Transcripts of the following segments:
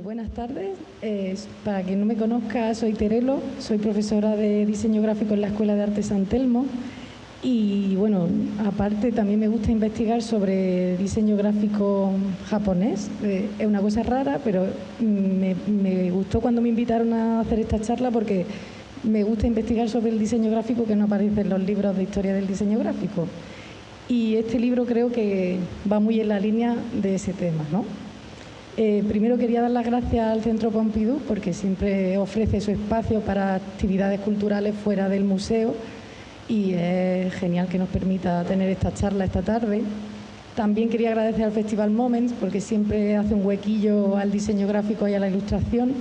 Buenas tardes. Para quien no me conozca, soy Terelo, soy profesora de diseño gráfico en la Escuela de Arte San Telmo y bueno, aparte también me gusta investigar sobre diseño gráfico japonés. Es una cosa rara, pero me gustó cuando me invitaron a hacer esta charla porque me gusta investigar sobre el diseño gráfico que no aparece en los libros de historia del diseño gráfico. Y este libro creo que va muy en la línea de ese tema, ¿no? Primero quería dar las gracias al Centro Pompidou porque siempre ofrece su espacio para actividades culturales fuera del museo y es genial que nos permita tener esta charla esta tarde. También quería agradecer al Festival Moments porque siempre hace un huequillo al diseño gráfico y a la ilustración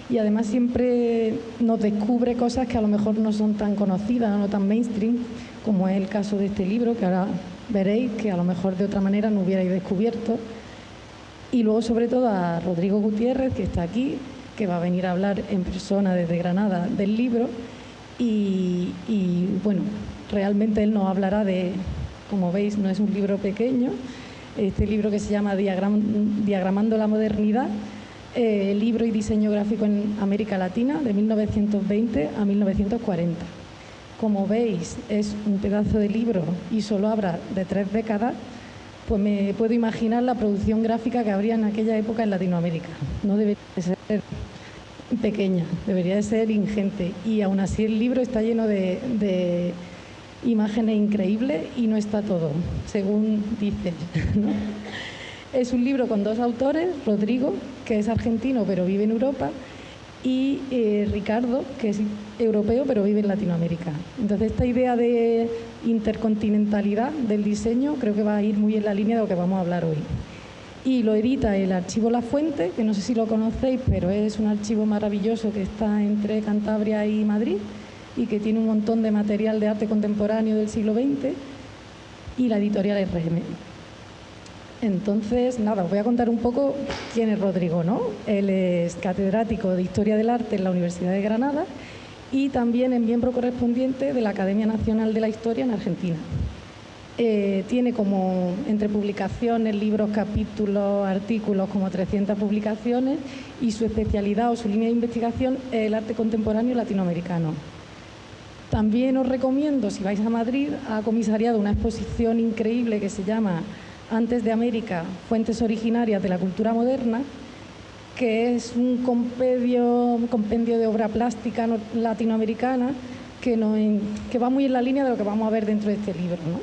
y además siempre nos descubre cosas que a lo mejor no son tan conocidas o no tan mainstream, como es el caso de este libro, que ahora veréis que a lo mejor de otra manera no hubierais descubierto. Y luego, sobre todo, a Rodrigo Gutiérrez, que está aquí, que va a venir a hablar en persona desde Granada del libro. Y bueno, realmente él nos hablará de, como veis, no es un libro pequeño, este libro que se llama Diagramando la modernidad, libro y diseño gráfico en América Latina, de 1920 a 1940. Como veis, es un pedazo de libro y solo habla de 3 décadas. Pues me puedo imaginar la producción gráfica que habría en aquella época en Latinoamérica. No debería ser pequeña, debería de ser ingente. Y aún así el libro está lleno de imágenes increíbles y no está todo, según dice, ¿no? Es un libro con 2 autores, Rodrigo, que es argentino pero vive en Europa, y Ricardo, que es europeo pero vive en Latinoamérica. Entonces esta idea de intercontinentalidad del diseño creo que va a ir muy en la línea de lo que vamos a hablar hoy. Y lo edita el archivo La Fuente, que no sé si lo conocéis, pero es un archivo maravilloso que está entre Cantabria y Madrid y que tiene un montón de material de arte contemporáneo del siglo XX, y la editorial RM. Entonces, nada, os voy a contar un poco quién es Rodrigo, ¿no? Él es catedrático de Historia del Arte en la Universidad de Granada y también es miembro correspondiente de la Academia Nacional de la Historia en Argentina. Tiene como, entre publicaciones, libros, capítulos, artículos, como 300 publicaciones, y su especialidad o su línea de investigación es el arte contemporáneo latinoamericano. También os recomiendo, si vais a Madrid, ha comisariado una exposición increíble que se llama Antes de América, fuentes originarias de la cultura moderna, que es un compendio de obra plástica latinoamericana que va muy en la línea de lo que vamos a ver dentro de este libro, ¿no?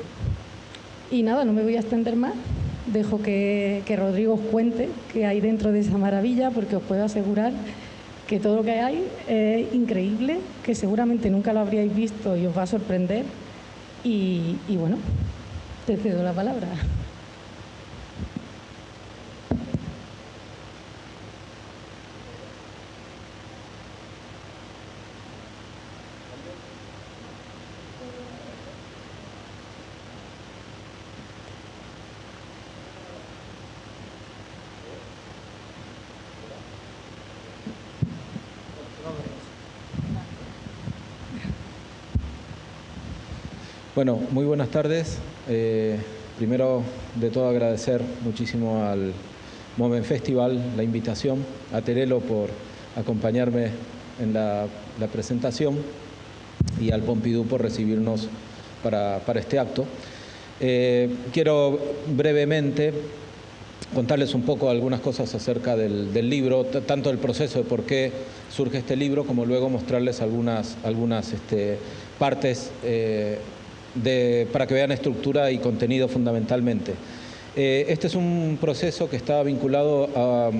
Y nada, no me voy a extender más, dejo que Rodrigo os cuente qué hay dentro de esa maravilla, porque os puedo asegurar que todo lo que hay es increíble, que seguramente nunca lo habríais visto y os va a sorprender. Y bueno, te cedo la palabra. Bueno, muy buenas tardes. Primero de todo agradecer muchísimo al Moment Festival la invitación, a Terelo por acompañarme en la presentación y al Pompidou por recibirnos para este acto. Quiero brevemente contarles un poco algunas cosas acerca del libro, tanto del proceso de por qué surge este libro, como luego mostrarles algunas partes para que vean estructura y contenido fundamentalmente. Este es un proceso que está vinculado a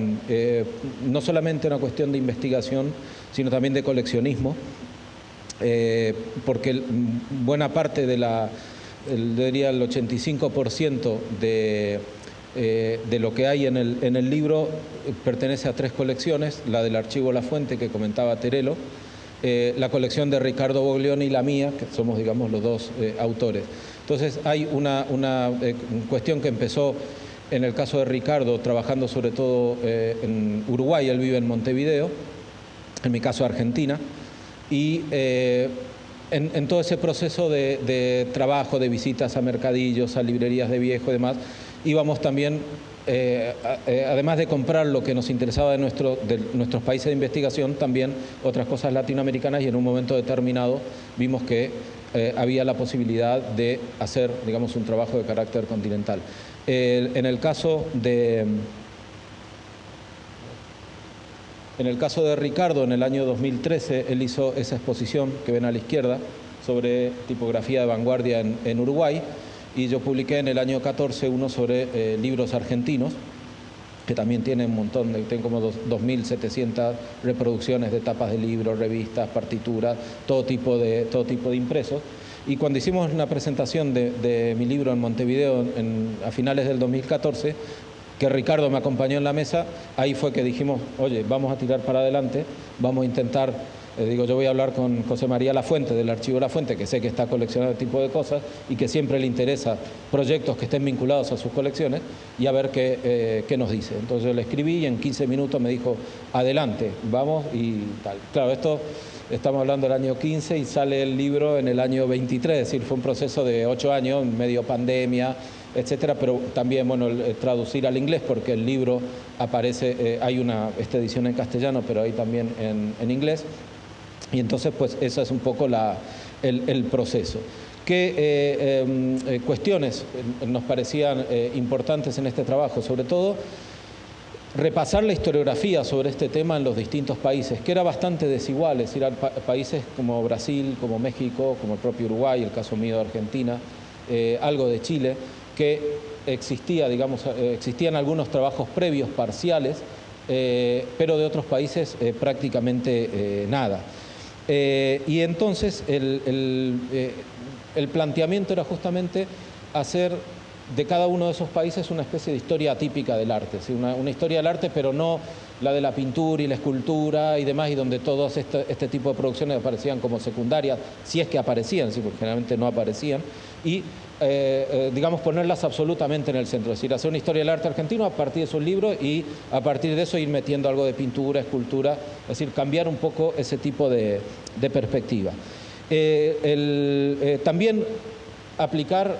no solamente una cuestión de investigación, sino también de coleccionismo, porque buena parte diría el 85% de lo que hay en el libro pertenece a 3 colecciones: la del archivo La Fuente, que comentaba Terelo, la colección de Ricardo Boglione y la mía, que somos, digamos, los 2 autores. Entonces hay una cuestión que empezó en el caso de Ricardo, trabajando sobre todo en Uruguay, él vive en Montevideo, en mi caso Argentina, y en todo ese proceso de trabajo, de visitas a mercadillos, a librerías de viejo y demás, íbamos también además de comprar lo que nos interesaba de nuestros países de investigación, también otras cosas latinoamericanas, y en un momento determinado vimos que había la posibilidad de hacer, digamos, un trabajo de carácter continental. En el caso de Ricardo, en el año 2013, él hizo esa exposición que ven a la izquierda sobre tipografía de vanguardia en Uruguay, y yo publiqué en el año 14 uno sobre libros argentinos, que también tiene un montón, tiene como 2.700 reproducciones de tapas de libros, revistas, partituras, todo tipo de impresos. Y cuando hicimos una presentación de mi libro en Montevideo a finales del 2014, que Ricardo me acompañó en la mesa, ahí fue que dijimos, oye, vamos a tirar para adelante, vamos a intentar, yo voy a hablar con José María Lafuente, del Archivo Lafuente, que sé que está coleccionando este tipo de cosas y que siempre le interesa proyectos que estén vinculados a sus colecciones, y a ver qué nos dice. Entonces yo le escribí y en 15 minutos me dijo, adelante, vamos y tal. Claro, esto estamos hablando del año 15 y sale el libro en el año 23, es decir, fue un proceso de 8 años, medio pandemia, etcétera, pero también, bueno, traducir al inglés, porque el libro aparece, hay esta edición en castellano, pero hay también en inglés, y entonces, pues, eso es un poco el proceso. ¿Qué cuestiones nos parecían importantes en este trabajo? Sobre todo, repasar la historiografía sobre este tema en los distintos países, que era bastante desigual, es decir, países como Brasil, como México, como el propio Uruguay, el caso mío de Argentina, algo de Chile, que existían algunos trabajos previos parciales, pero de otros países prácticamente nada. Y entonces el planteamiento era justamente hacer de cada uno de esos países una especie de historia atípica del arte, ¿sí? Una historia del arte, pero no la de la pintura y la escultura y demás, y donde todos este tipo de producciones aparecían como secundarias, si es que aparecían, ¿sí? Porque generalmente no aparecían, y digamos, ponerlas absolutamente en el centro, es decir, hacer una historia del arte argentino a partir de sus libros y a partir de eso ir metiendo algo de pintura, escultura, es decir, cambiar un poco ese tipo de perspectiva. También aplicar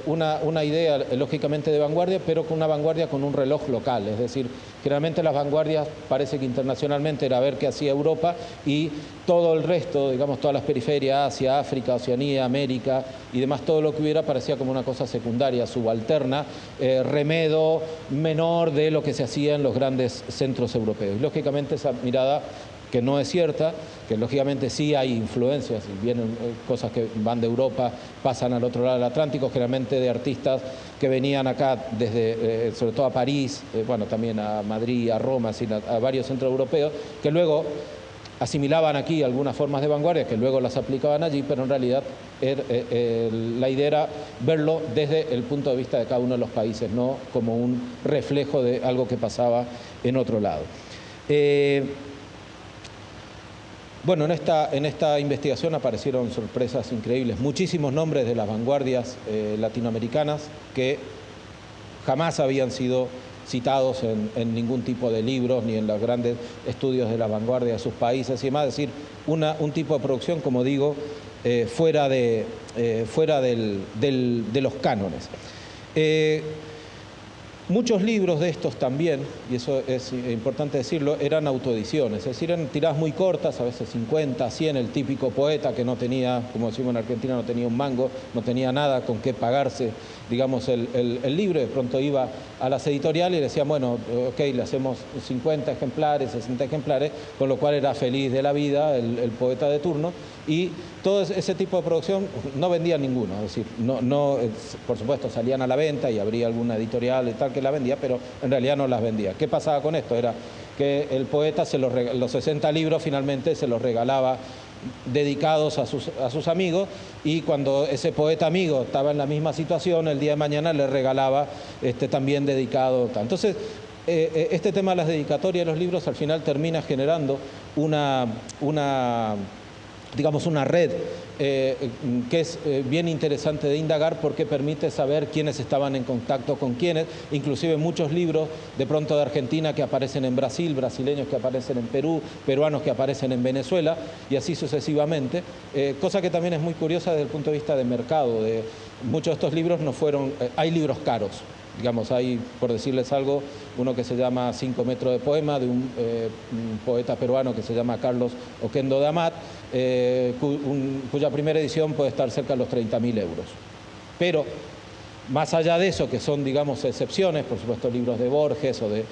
una idea, lógicamente, de vanguardia, pero con una vanguardia con un reloj local, es decir, generalmente las vanguardias parece que internacionalmente era ver qué hacía Europa y todo el resto, digamos, todas las periferias, Asia, África, Oceanía, América y demás, todo lo que hubiera parecía como una cosa secundaria, subalterna, remedo menor de lo que se hacía en los grandes centros europeos. Y, lógicamente, esa mirada, que no es cierta, que lógicamente sí hay influencias, y vienen cosas que van de Europa, pasan al otro lado del Atlántico, generalmente de artistas que venían acá desde, sobre todo a París, bueno, también a Madrid, a Roma, a varios centros europeos, que luego asimilaban aquí algunas formas de vanguardia, que luego las aplicaban allí, pero en realidad la idea era verlo desde el punto de vista de cada uno de los países, no como un reflejo de algo que pasaba en otro lado. Bueno, en esta investigación aparecieron sorpresas increíbles, muchísimos nombres de las vanguardias latinoamericanas que jamás habían sido citados en ningún tipo de libros ni en los grandes estudios de la vanguardia de sus países y demás, es decir, un tipo de producción, como digo, fuera de los cánones. Muchos libros de estos también, y eso es importante decirlo, eran autoediciones, es decir, eran tiradas muy cortas, a veces 50, 100, el típico poeta que no tenía, como decimos en Argentina, no tenía un mango, no tenía nada con qué pagarse, digamos, el libro. De pronto iba a las editoriales y le decían, bueno, ok, le hacemos 50 ejemplares, 60 ejemplares, con lo cual era feliz de la vida el poeta de turno, y todo ese tipo de producción no vendía ninguno, es decir, por supuesto salían a la venta y habría alguna editorial y tal que la vendía, pero en realidad no las vendía. ¿Qué pasaba con esto? Era que el poeta los 60 libros finalmente se los regalaba dedicados a sus amigos, y cuando ese poeta amigo estaba en la misma situación, el día de mañana le regalaba también dedicado. Entonces, este tema de las dedicatorias de los libros al final termina generando una red que es bien interesante de indagar, porque permite saber quiénes estaban en contacto con quiénes, inclusive muchos libros de pronto de Argentina que aparecen en Brasil, brasileños que aparecen en Perú, peruanos que aparecen en Venezuela, y así sucesivamente, cosa que también es muy curiosa desde el punto de vista de mercado. Muchos de estos libros no fueron, hay libros caros, Digamos, hay, por decirles algo, uno que se llama 5 metros de poema, de un poeta peruano que se llama Carlos Oquendo de Amat, cuya primera edición puede estar cerca de los 30.000 euros. Pero, más allá de eso, que son, digamos, excepciones, por supuesto, libros de Borges o de...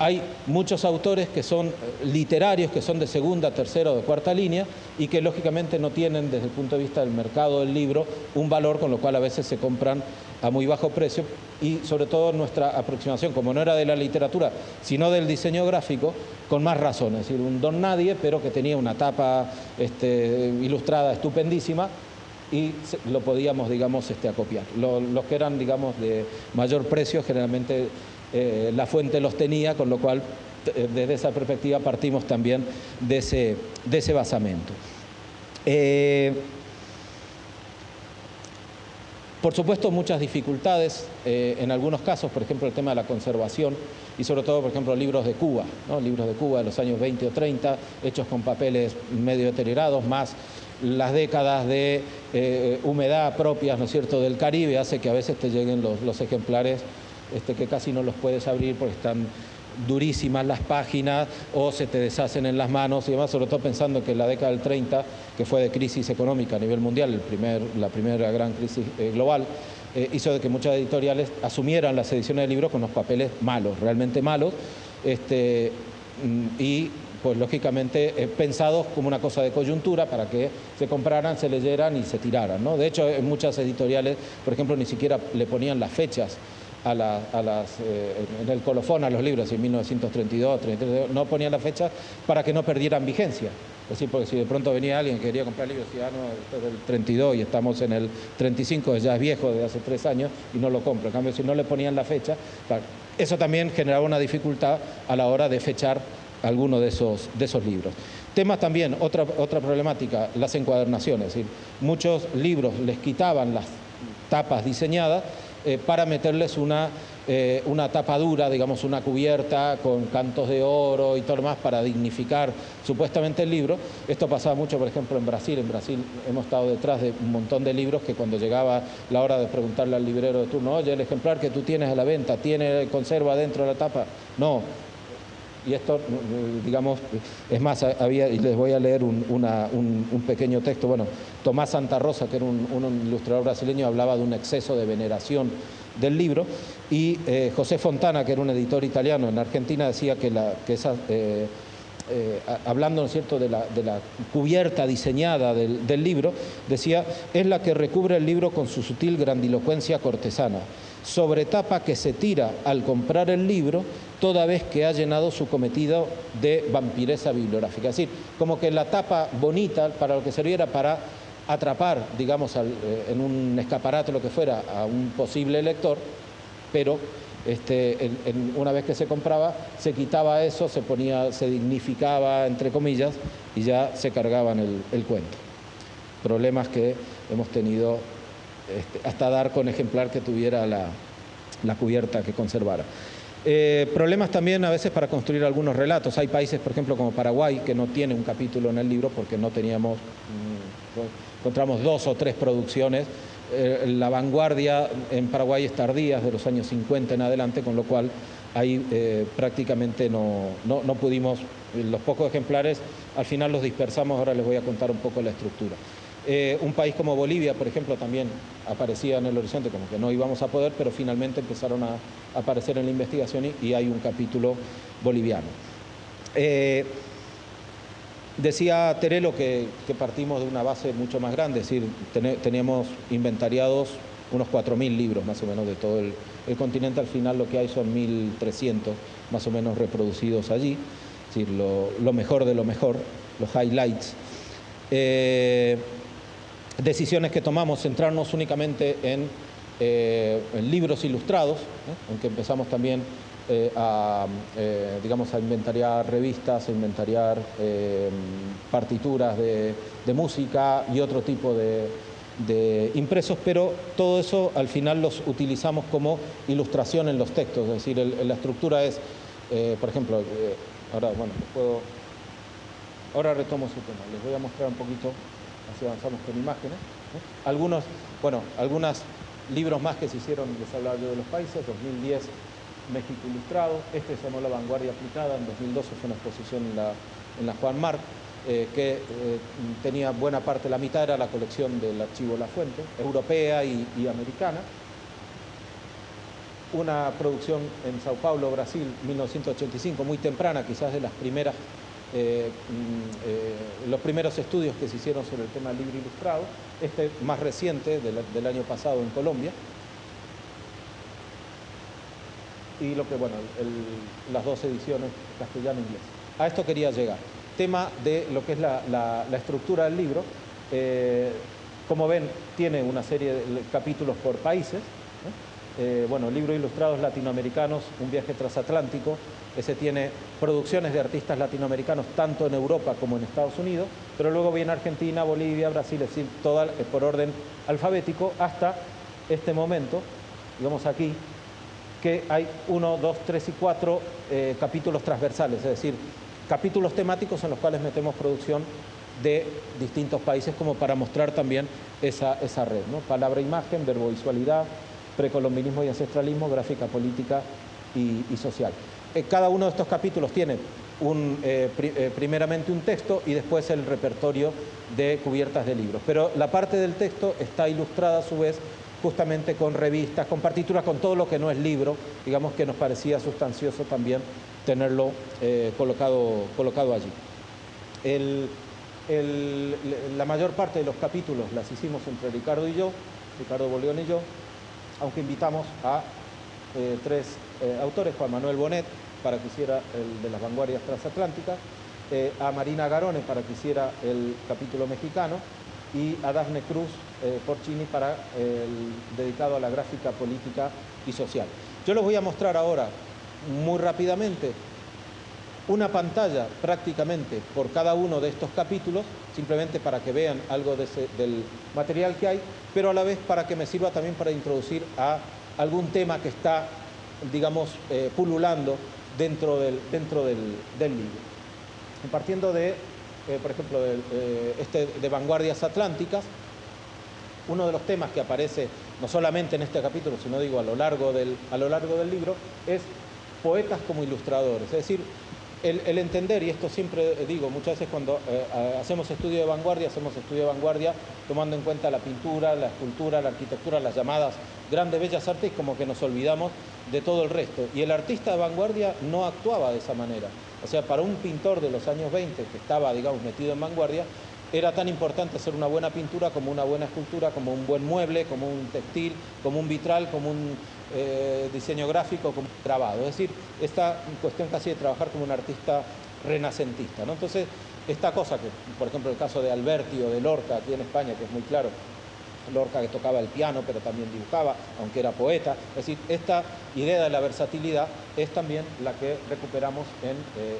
Hay muchos autores que son literarios, que son de segunda, tercera o de cuarta línea y que lógicamente no tienen desde el punto de vista del mercado del libro un valor, con lo cual a veces se compran a muy bajo precio y sobre todo nuestra aproximación, como no era de la literatura, sino del diseño gráfico, con más razón, es decir, un don nadie, pero que tenía una tapa ilustrada estupendísima y lo podíamos, digamos, acopiar. Los que eran, digamos, de mayor precio, generalmente la fuente los tenía, con lo cual desde esa perspectiva partimos también de ese basamento. Por supuesto, muchas dificultades, en algunos casos, por ejemplo, el tema de la conservación y sobre todo, por ejemplo, libros de Cuba, ¿no? Libros de Cuba de los años 20 o 30, hechos con papeles medio deteriorados, más las décadas de humedad propias, ¿no es cierto?, del Caribe, hace que a veces te lleguen los ejemplares que casi no los puedes abrir porque están durísimas las páginas o se te deshacen en las manos y demás, sobre todo pensando que en la década del 30, que fue de crisis económica a nivel mundial, la primera gran crisis global, hizo de que muchas editoriales asumieran las ediciones de libros con los papeles malos, realmente malos, y pues lógicamente pensados como una cosa de coyuntura para que se compraran, se leyeran y se tiraran, ¿no? De hecho, en muchas editoriales, por ejemplo, ni siquiera le ponían las fechas en el colofón a los libros, en 1932, 33, no ponían la fecha para que no perdieran vigencia. Es decir, porque si de pronto venía alguien que quería comprar libros y decía, no, esto es del 32 y estamos en el 35, ya es viejo de hace 3 años y no lo compro. En cambio, si no le ponían la fecha, eso también generaba una dificultad a la hora de fechar alguno de esos libros. Temas también, otra problemática, las encuadernaciones. Es decir, muchos libros les quitaban las tapas diseñadas para meterles una tapa dura, digamos una cubierta con cantos de oro y todo lo más para dignificar supuestamente el libro. Esto pasaba mucho, por ejemplo, en Brasil. En Brasil hemos estado detrás de un montón de libros que cuando llegaba la hora de preguntarle al librero de turno, oye, el ejemplar que tú tienes a la venta, ¿conserva dentro de la tapa? No. Y esto, digamos, es más, y les voy a leer un pequeño texto. Bueno, Tomás Santa Rosa, que era un ilustrador brasileño, hablaba de un exceso de veneración del libro, y José Fontana, que era un editor italiano en Argentina, decía hablando, ¿no es cierto?, de la cubierta diseñada del libro, decía, es la que recubre el libro con su sutil grandilocuencia cortesana, sobre tapa que se tira al comprar el libro toda vez que ha llenado su cometido de vampireza bibliográfica. Es decir, como que la tapa bonita para lo que serviera para atrapar, digamos, en un escaparate, lo que fuera, a un posible lector, pero una vez que se compraba, se quitaba eso, se dignificaba, entre comillas, y ya se cargaban el cuento. Problemas que hemos tenido hasta dar con ejemplar que tuviera la cubierta que conservara. Problemas también a veces para construir algunos relatos. Hay países, por ejemplo, como Paraguay, que no tiene un capítulo en el libro porque no teníamos, encontramos 2 o 3 producciones. La vanguardia en Paraguay es tardía, de los años 50 en adelante, con lo cual ahí prácticamente no pudimos, los pocos ejemplares, al final los dispersamos. Ahora les voy a contar un poco la estructura. Un país como Bolivia, por ejemplo, también aparecía en el horizonte como que no íbamos a poder, pero finalmente empezaron a aparecer en la investigación y hay un capítulo boliviano. Decía Terelo que partimos de una base mucho más grande, es decir, teníamos inventariados unos 4.000 libros más o menos de todo el continente. Al final lo que hay son 1.300 más o menos reproducidos allí, es decir, lo mejor de lo mejor, los highlights. Decisiones que tomamos, centrarnos únicamente en libros ilustrados, aunque empezamos también digamos, a inventariar revistas, a inventariar partituras de música y otro tipo de impresos, pero todo eso al final los utilizamos como ilustración en los textos. Es decir, la estructura es, por ejemplo, ahora retomo su tema, les voy a mostrar un poquito, así avanzamos con imágenes. Algunas libros más que se hicieron, les hablaba yo de los países, 2010 México Ilustrado, este se llamó La Vanguardia Aplicada, en 2012 fue una exposición en la Juan Marc, que tenía buena parte, la mitad era la colección del archivo La Fuente, europea y americana. Una producción en Sao Paulo, Brasil, 1985, muy temprana, quizás de las primeras, los primeros estudios que se hicieron sobre el tema del libro ilustrado, este más reciente del año pasado en Colombia. Y lo que, bueno, las dos ediciones castellano-inglés. A esto quería llegar. Tema de lo que es la estructura del libro. Como ven, tiene una serie de capítulos por países. Bueno, libros ilustrados latinoamericanos, un viaje transatlántico. Ese tiene producciones de artistas latinoamericanos tanto en Europa como en Estados Unidos, pero luego viene Argentina, Bolivia, Brasil, es decir, toda por orden alfabético hasta este momento, digamos aquí, que hay 1, 2, 3 y 4 capítulos transversales, es decir, capítulos temáticos en los cuales metemos producción de distintos países como para mostrar también esa red, ¿no? Palabra-imagen, verbo-visualidad, precolombinismo y ancestralismo, gráfica política y social. Cada uno de estos capítulos tiene primeramente un texto y después el repertorio de cubiertas de libros. Pero la parte del texto está ilustrada a su vez justamente con revistas, con partituras, con todo lo que no es libro, digamos que nos parecía sustancioso también tenerlo colocado allí. La mayor parte de los capítulos las hicimos entre Ricardo Boleón y yo, aunque invitamos a 3 autores, Juan Manuel Bonet, para que hiciera el de las vanguardias transatlánticas, a Marina Garone para que hiciera el capítulo mexicano y a Dafne Cruz Porcini para dedicado a la gráfica política y social. Yo les voy a mostrar ahora muy rápidamente una pantalla prácticamente por cada uno de estos capítulos, simplemente para que vean algo del material que hay, pero a la vez para que me sirva también para introducir a algún tema que está, digamos, pululando dentro del libro. Partiendo de, por ejemplo, de Vanguardias Atlánticas, uno de los temas que aparece no solamente en este capítulo, sino digo a lo largo del libro, es poetas como ilustradores, es decir, el entender, y esto siempre digo, muchas veces cuando hacemos estudio de vanguardia tomando en cuenta la pintura, la escultura, la arquitectura, las llamadas grandes bellas artes, como que nos olvidamos de todo el resto. Y el artista de vanguardia no actuaba de esa manera. O sea, para un pintor de los años 20 que estaba, digamos, metido en vanguardia, era tan importante hacer una buena pintura como una buena escultura, como un buen mueble, como un textil, como un vitral, como un diseño gráfico, como un grabado. Es decir, esta cuestión casi de trabajar como un artista renacentista, ¿no? Entonces, esta cosa que, por ejemplo, el caso de Alberti o de Lorca aquí en España, que es muy claro, Lorca que tocaba el piano, pero también dibujaba, aunque era poeta. Es decir, esta idea de la versatilidad es también la que recuperamos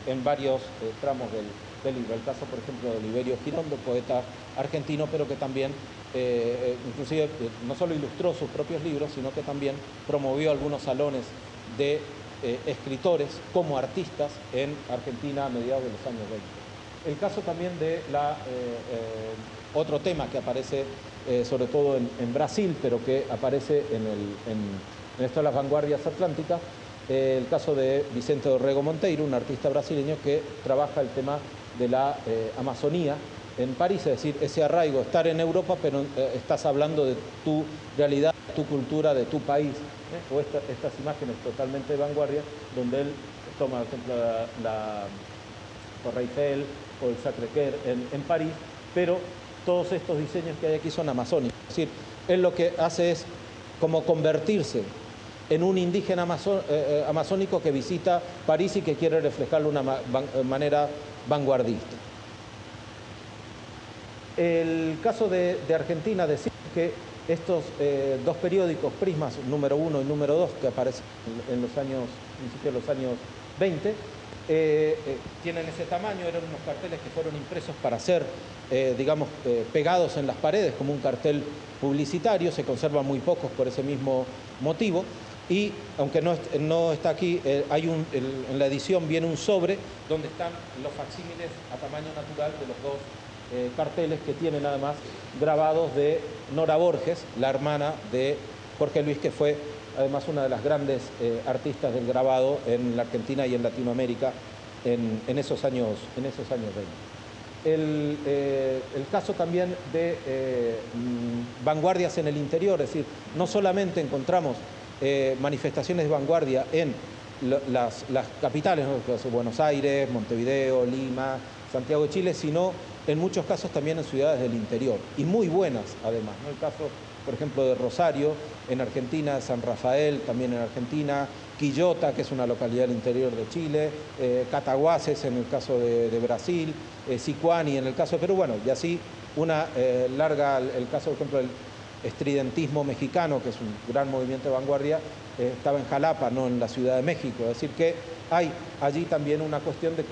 en varios tramos del libro. El caso, por ejemplo, de Oliverio Girondo, poeta argentino, pero que también, inclusive, no solo ilustró sus propios libros, sino que también promovió algunos salones de escritores como artistas en Argentina a mediados de los años 20. El caso también de otro tema que aparece sobre todo en Brasil, pero que aparece en esto de las vanguardias atlánticas, el caso de Vicente Dorrego Monteiro, un artista brasileño que trabaja el tema de la Amazonía en París, es decir, ese arraigo, estar en Europa, pero estás hablando de tu realidad, tu cultura, de tu país, o estas imágenes totalmente de vanguardia, donde él toma, por ejemplo, la Torre Eiffel o el Sacré-Cœur en París, pero todos estos diseños que hay aquí son amazónicos. Es decir, él lo que hace es como convertirse en un indígena amazónico que visita París y que quiere reflejarlo de una manera vanguardista. El caso de Argentina, decir que estos dos periódicos, Prismas número 1 y número 2, que aparecen en los principios de los años 20, tienen ese tamaño, eran unos carteles que fueron impresos para ser, digamos, pegados en las paredes como un cartel publicitario, se conservan muy pocos por ese mismo motivo, y aunque no está aquí, en la edición viene un sobre donde están los facsímiles a tamaño natural de los dos carteles que tienen además grabados de Nora Borges, la hermana de Jorge Luis, que fue además una de las grandes artistas del grabado en la Argentina y en Latinoamérica en esos años 20. El caso también de vanguardias en el interior, es decir, no solamente encontramos manifestaciones de vanguardia en las capitales, ¿no? Buenos Aires, Montevideo, Lima, Santiago de Chile, sino en muchos casos también en ciudades del interior, y muy buenas además, ¿no? El caso, por ejemplo, de Rosario, en Argentina, San Rafael, también en Argentina, Quillota, que es una localidad del interior de Chile, Cataguases en el caso de Brasil, Sicuani en el caso de Perú, bueno, y así una larga, el caso, por ejemplo, del estridentismo mexicano, que es un gran movimiento de vanguardia, estaba en Jalapa, no en la Ciudad de México. Es decir, que hay allí también una cuestión de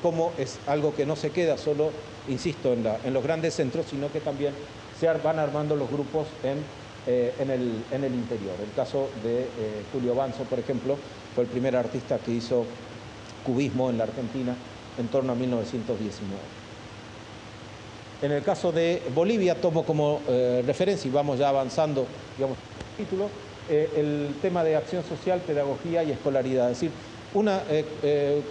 cómo es algo que no se queda solo, insisto, en los grandes centros, sino que también se van armando los grupos en el interior. El caso de Julio Banzo, por ejemplo, fue el primer artista que hizo cubismo en la Argentina en torno a 1919. En el caso de Bolivia, tomo como referencia, y vamos ya avanzando, digamos, el título, el tema de acción social, pedagogía y escolaridad. Es decir, una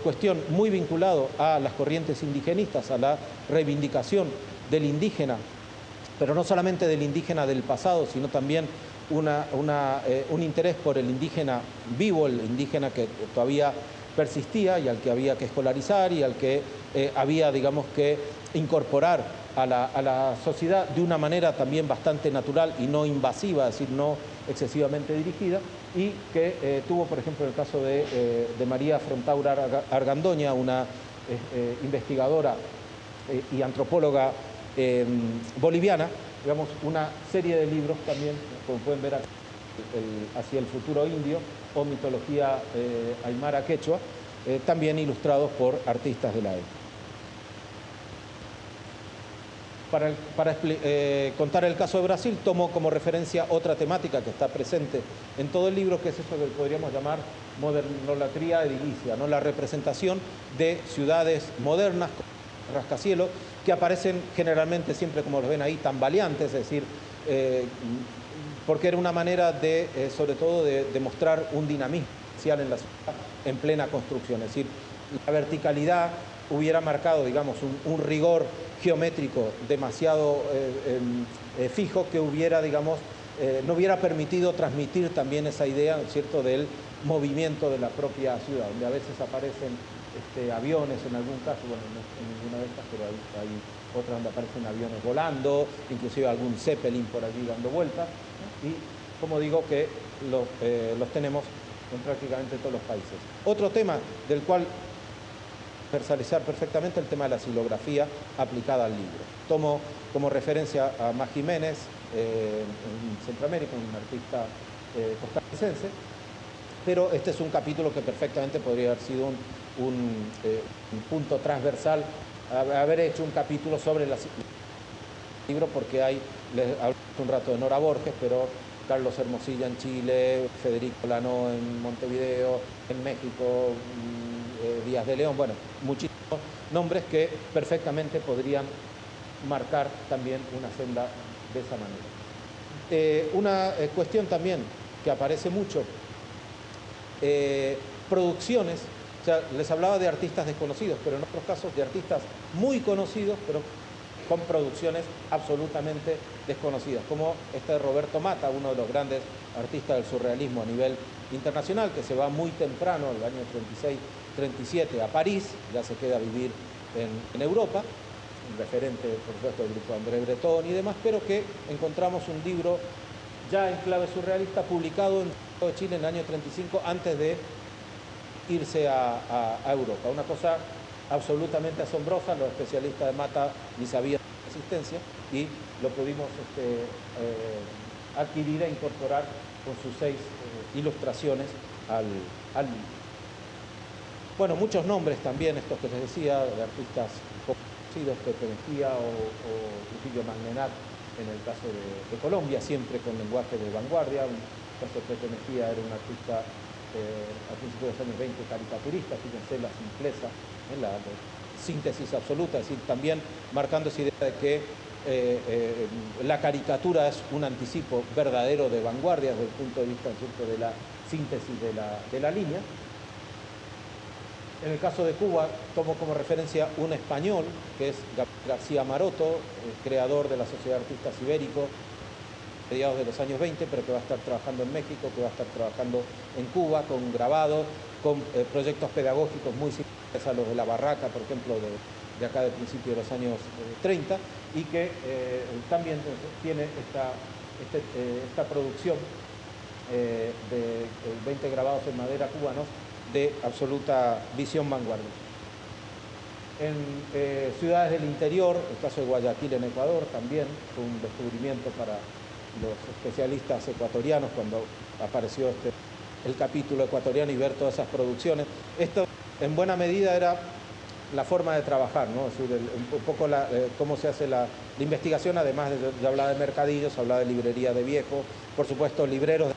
cuestión muy vinculada a las corrientes indigenistas, a la reivindicación del indígena, pero no solamente del indígena del pasado, sino también un interés por el indígena vivo, el indígena que todavía persistía y al que había que escolarizar y al que había, digamos, que incorporar a la sociedad de una manera también bastante natural y no invasiva, es decir, no excesivamente dirigida, y que tuvo, por ejemplo, el caso de María Frontaura Argandoña, una investigadora y antropóloga boliviana, digamos, una serie de libros también, como pueden ver aquí, Hacia el futuro indio o mitología aymara quechua, también ilustrados por artistas de la época. Para contar el caso de Brasil, tomo como referencia otra temática que está presente en todo el libro, que es esto que podríamos llamar modernolatría edilicia, ¿no? La representación de ciudades modernas, rascacielos, que aparecen generalmente siempre, como los ven ahí, tambaleantes, es decir, porque era una manera de, sobre todo, de mostrar un dinamismo social en la ciudad en plena construcción, es decir, la verticalidad hubiera marcado, digamos, un rigor geométrico demasiado fijo que hubiera, digamos, no hubiera permitido transmitir también esa idea, ¿no es cierto?, del movimiento de la propia ciudad, donde a veces aparecen aviones en algún caso, bueno, no en ninguna de estas, pero hay otras donde aparecen aviones volando, inclusive algún Zeppelin por allí dando vueltas, ¿no? Y como digo, que los tenemos en prácticamente todos los países. Otro tema del cual universalizar perfectamente el tema de la silografía aplicada al libro. Tomo como referencia a Mas Jiménez, en Centroamérica, un artista costarricense, pero este es un capítulo que perfectamente podría haber sido un punto transversal, haber hecho un capítulo sobre la libro, porque les hablé un rato de Nora Borges, pero Carlos Hermosilla en Chile, Federico Lano en Montevideo, en México, Díaz de León, bueno, muchísimos nombres que perfectamente podrían marcar también una senda de esa manera. Una cuestión también que aparece mucho, producciones, o sea, les hablaba de artistas desconocidos, pero en otros casos de artistas muy conocidos, pero con producciones absolutamente desconocidas, como este de Roberto Mata, uno de los grandes artistas del surrealismo a nivel internacional, que se va muy temprano, el año 36-37, a París, ya se queda a vivir en Europa, un referente, por supuesto, del grupo André Breton y demás, pero que encontramos un libro ya en clave surrealista, publicado en Chile en el año 35, antes de irse a Europa. Una cosa absolutamente asombrosa, los especialistas de Mata ni sabían de la existencia y lo pudimos adquirir e incorporar con sus 6 ilustraciones al libro. Bueno, muchos nombres también, estos que les decía, de artistas conocidos, Pepe Mejía o Trujillo Magnerat, en el caso de Colombia, siempre con lenguaje de vanguardia. En el caso de Pepe Mejía era un artista a principios de los años 20 caricaturista, fíjense la simpleza, la síntesis absoluta, es decir, también marcando esa idea de que la caricatura es un anticipo verdadero de vanguardia desde el punto de vista, ¿cierto?, de la síntesis de la línea. En el caso de Cuba, tomo como referencia un español, que es García Maroto, creador de la Sociedad de Artistas Ibéricos, mediados de los años 20, pero que va a estar trabajando en México, que va a estar trabajando en Cuba, con grabados, con proyectos pedagógicos muy similares a los de La Barraca, por ejemplo, de acá del principio de los años 30, y que también tiene esta producción de 20 grabados en madera cubanos de absoluta visión vanguardista. En ciudades del interior, el caso de Guayaquil en Ecuador también fue un descubrimiento para los especialistas ecuatorianos cuando apareció el capítulo ecuatoriano y ver todas esas producciones. Esto en buena medida era la forma de trabajar, ¿no? Es decir, un poco cómo se hace la investigación, además de hablar de mercadillos, hablar de librería de viejos, por supuesto libreros.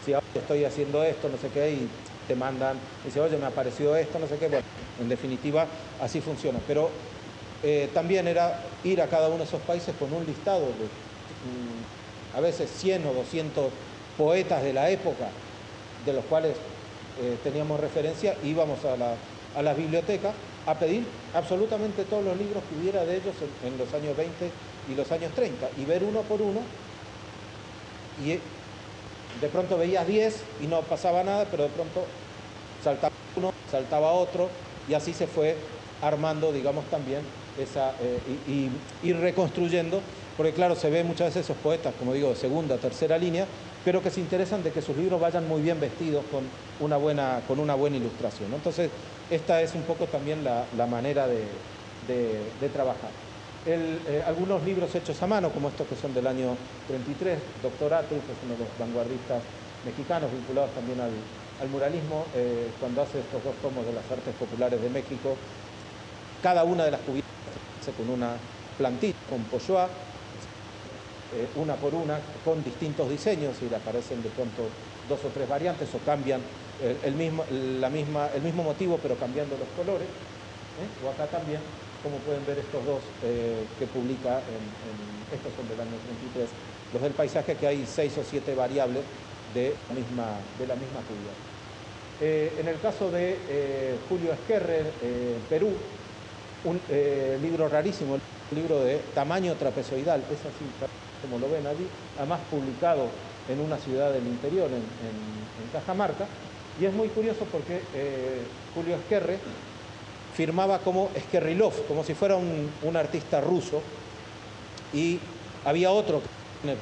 Si ahora estoy haciendo esto, no sé qué, y te mandan, dice, oye, me apareció esto, no sé qué. Bueno, en definitiva, así funciona. Pero también era ir a cada uno de esos países con un listado de a veces 100 o 200 poetas de la época, de los cuales teníamos referencia, íbamos a la biblioteca a pedir absolutamente todos los libros que hubiera de ellos en los años 20 y los años 30, y ver uno por uno, y de pronto veías 10 y no pasaba nada, pero de pronto saltaba uno, saltaba otro, y así se fue armando, digamos, también y ir reconstruyendo, porque claro, se ve muchas veces esos poetas, como digo, de segunda, tercera línea, pero que se interesan de que sus libros vayan muy bien vestidos con una buena ilustración, ¿no? Entonces, esta es un poco también la manera de trabajar. Algunos libros hechos a mano, como estos que son del año 33, Doctor Atul, que es uno de los vanguardistas mexicanos vinculados también al muralismo, cuando hace estos dos tomos de las artes populares de México, cada una de las cubiertas se hace con una plantilla, con pochoa, una por una, con distintos diseños, y le aparecen de pronto 2 o 3 variantes, o cambian el mismo motivo, pero cambiando los colores. O acá también, como pueden ver estos dos que publica, estos son del año 33, los del paisaje, que hay 6 o 7 variables de la misma cubierta. En el caso de Julio Esquerre, Perú, un libro rarísimo, un libro de tamaño trapezoidal, es así como lo ven allí, además publicado en una ciudad del interior, en Cajamarca, y es muy curioso porque Julio Esquerre firmaba como Esquerrilov, como si fuera un artista ruso, y había otro que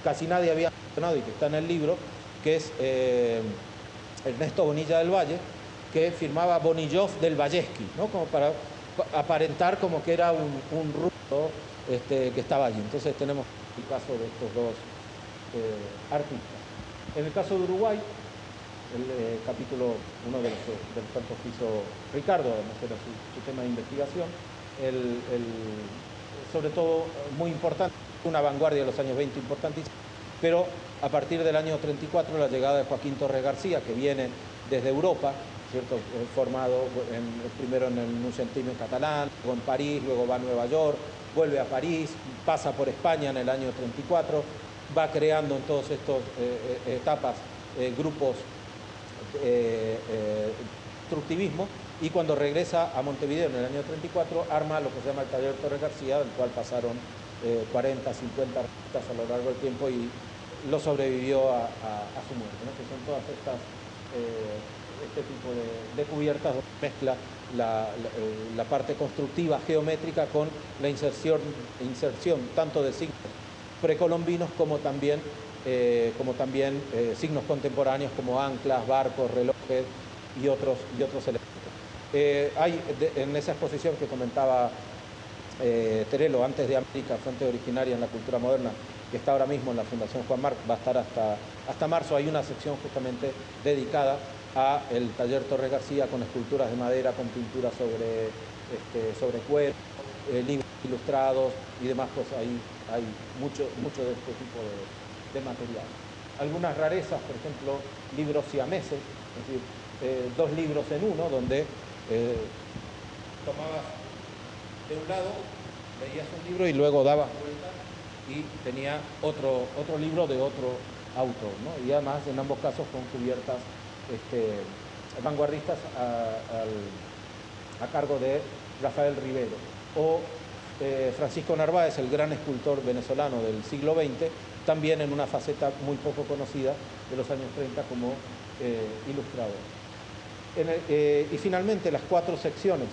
casi nadie había mencionado y que está en el libro, que es Ernesto Bonilla del Valle, que firmaba Bonillov del Valleski, ¿no? Como para aparentar como que era un ruso que estaba allí. Entonces tenemos el caso de estos dos artistas. En el caso de Uruguay, el capítulo, uno de los tantos que hizo Ricardo, además era su tema de investigación, sobre todo muy importante, una vanguardia de los años 20 importantísima, pero a partir del año 34 la llegada de Joaquín Torres García, que viene desde Europa, ¿cierto? Formado primero en el Nucentino catalán, luego en París, luego va a Nueva York, vuelve a París, pasa por España en el año 34, va creando en todas estas etapas grupos constructivismo, y cuando regresa a Montevideo en el año 34 arma lo que se llama el Taller Torres García, del cual pasaron 40, 50 artistas a lo largo del tiempo, y lo sobrevivió a su muerte, ¿no? Que son todas este tipo de cubiertas donde mezcla la parte constructiva geométrica con la inserción tanto de signos precolombinos como también signos contemporáneos como anclas, barcos, relojes y otros elementos. Hay en esa exposición que comentaba Terelo, Antes de América, fuente originaria en la cultura moderna, que está ahora mismo en la Fundación Juan Marc, va a estar hasta marzo. Hay una sección justamente dedicada a el Taller Torres García, con esculturas de madera, con pinturas sobre cuero, libros ilustrados y demás cosas. Hay mucho de este tipo de material. Algunas rarezas, por ejemplo, libros siameses, es decir, 2 libros en uno, donde tomabas de un lado Veías un libro y luego dabas vuelta y tenía otro libro de otro autor, ¿no? Y además, en ambos casos, con cubiertas vanguardistas a cargo de Rafael Rivero. O Francisco Narváez, el gran escultor venezolano del siglo XX, también en una faceta muy poco conocida de los años 30 como ilustrador. Y finalmente las cuatro secciones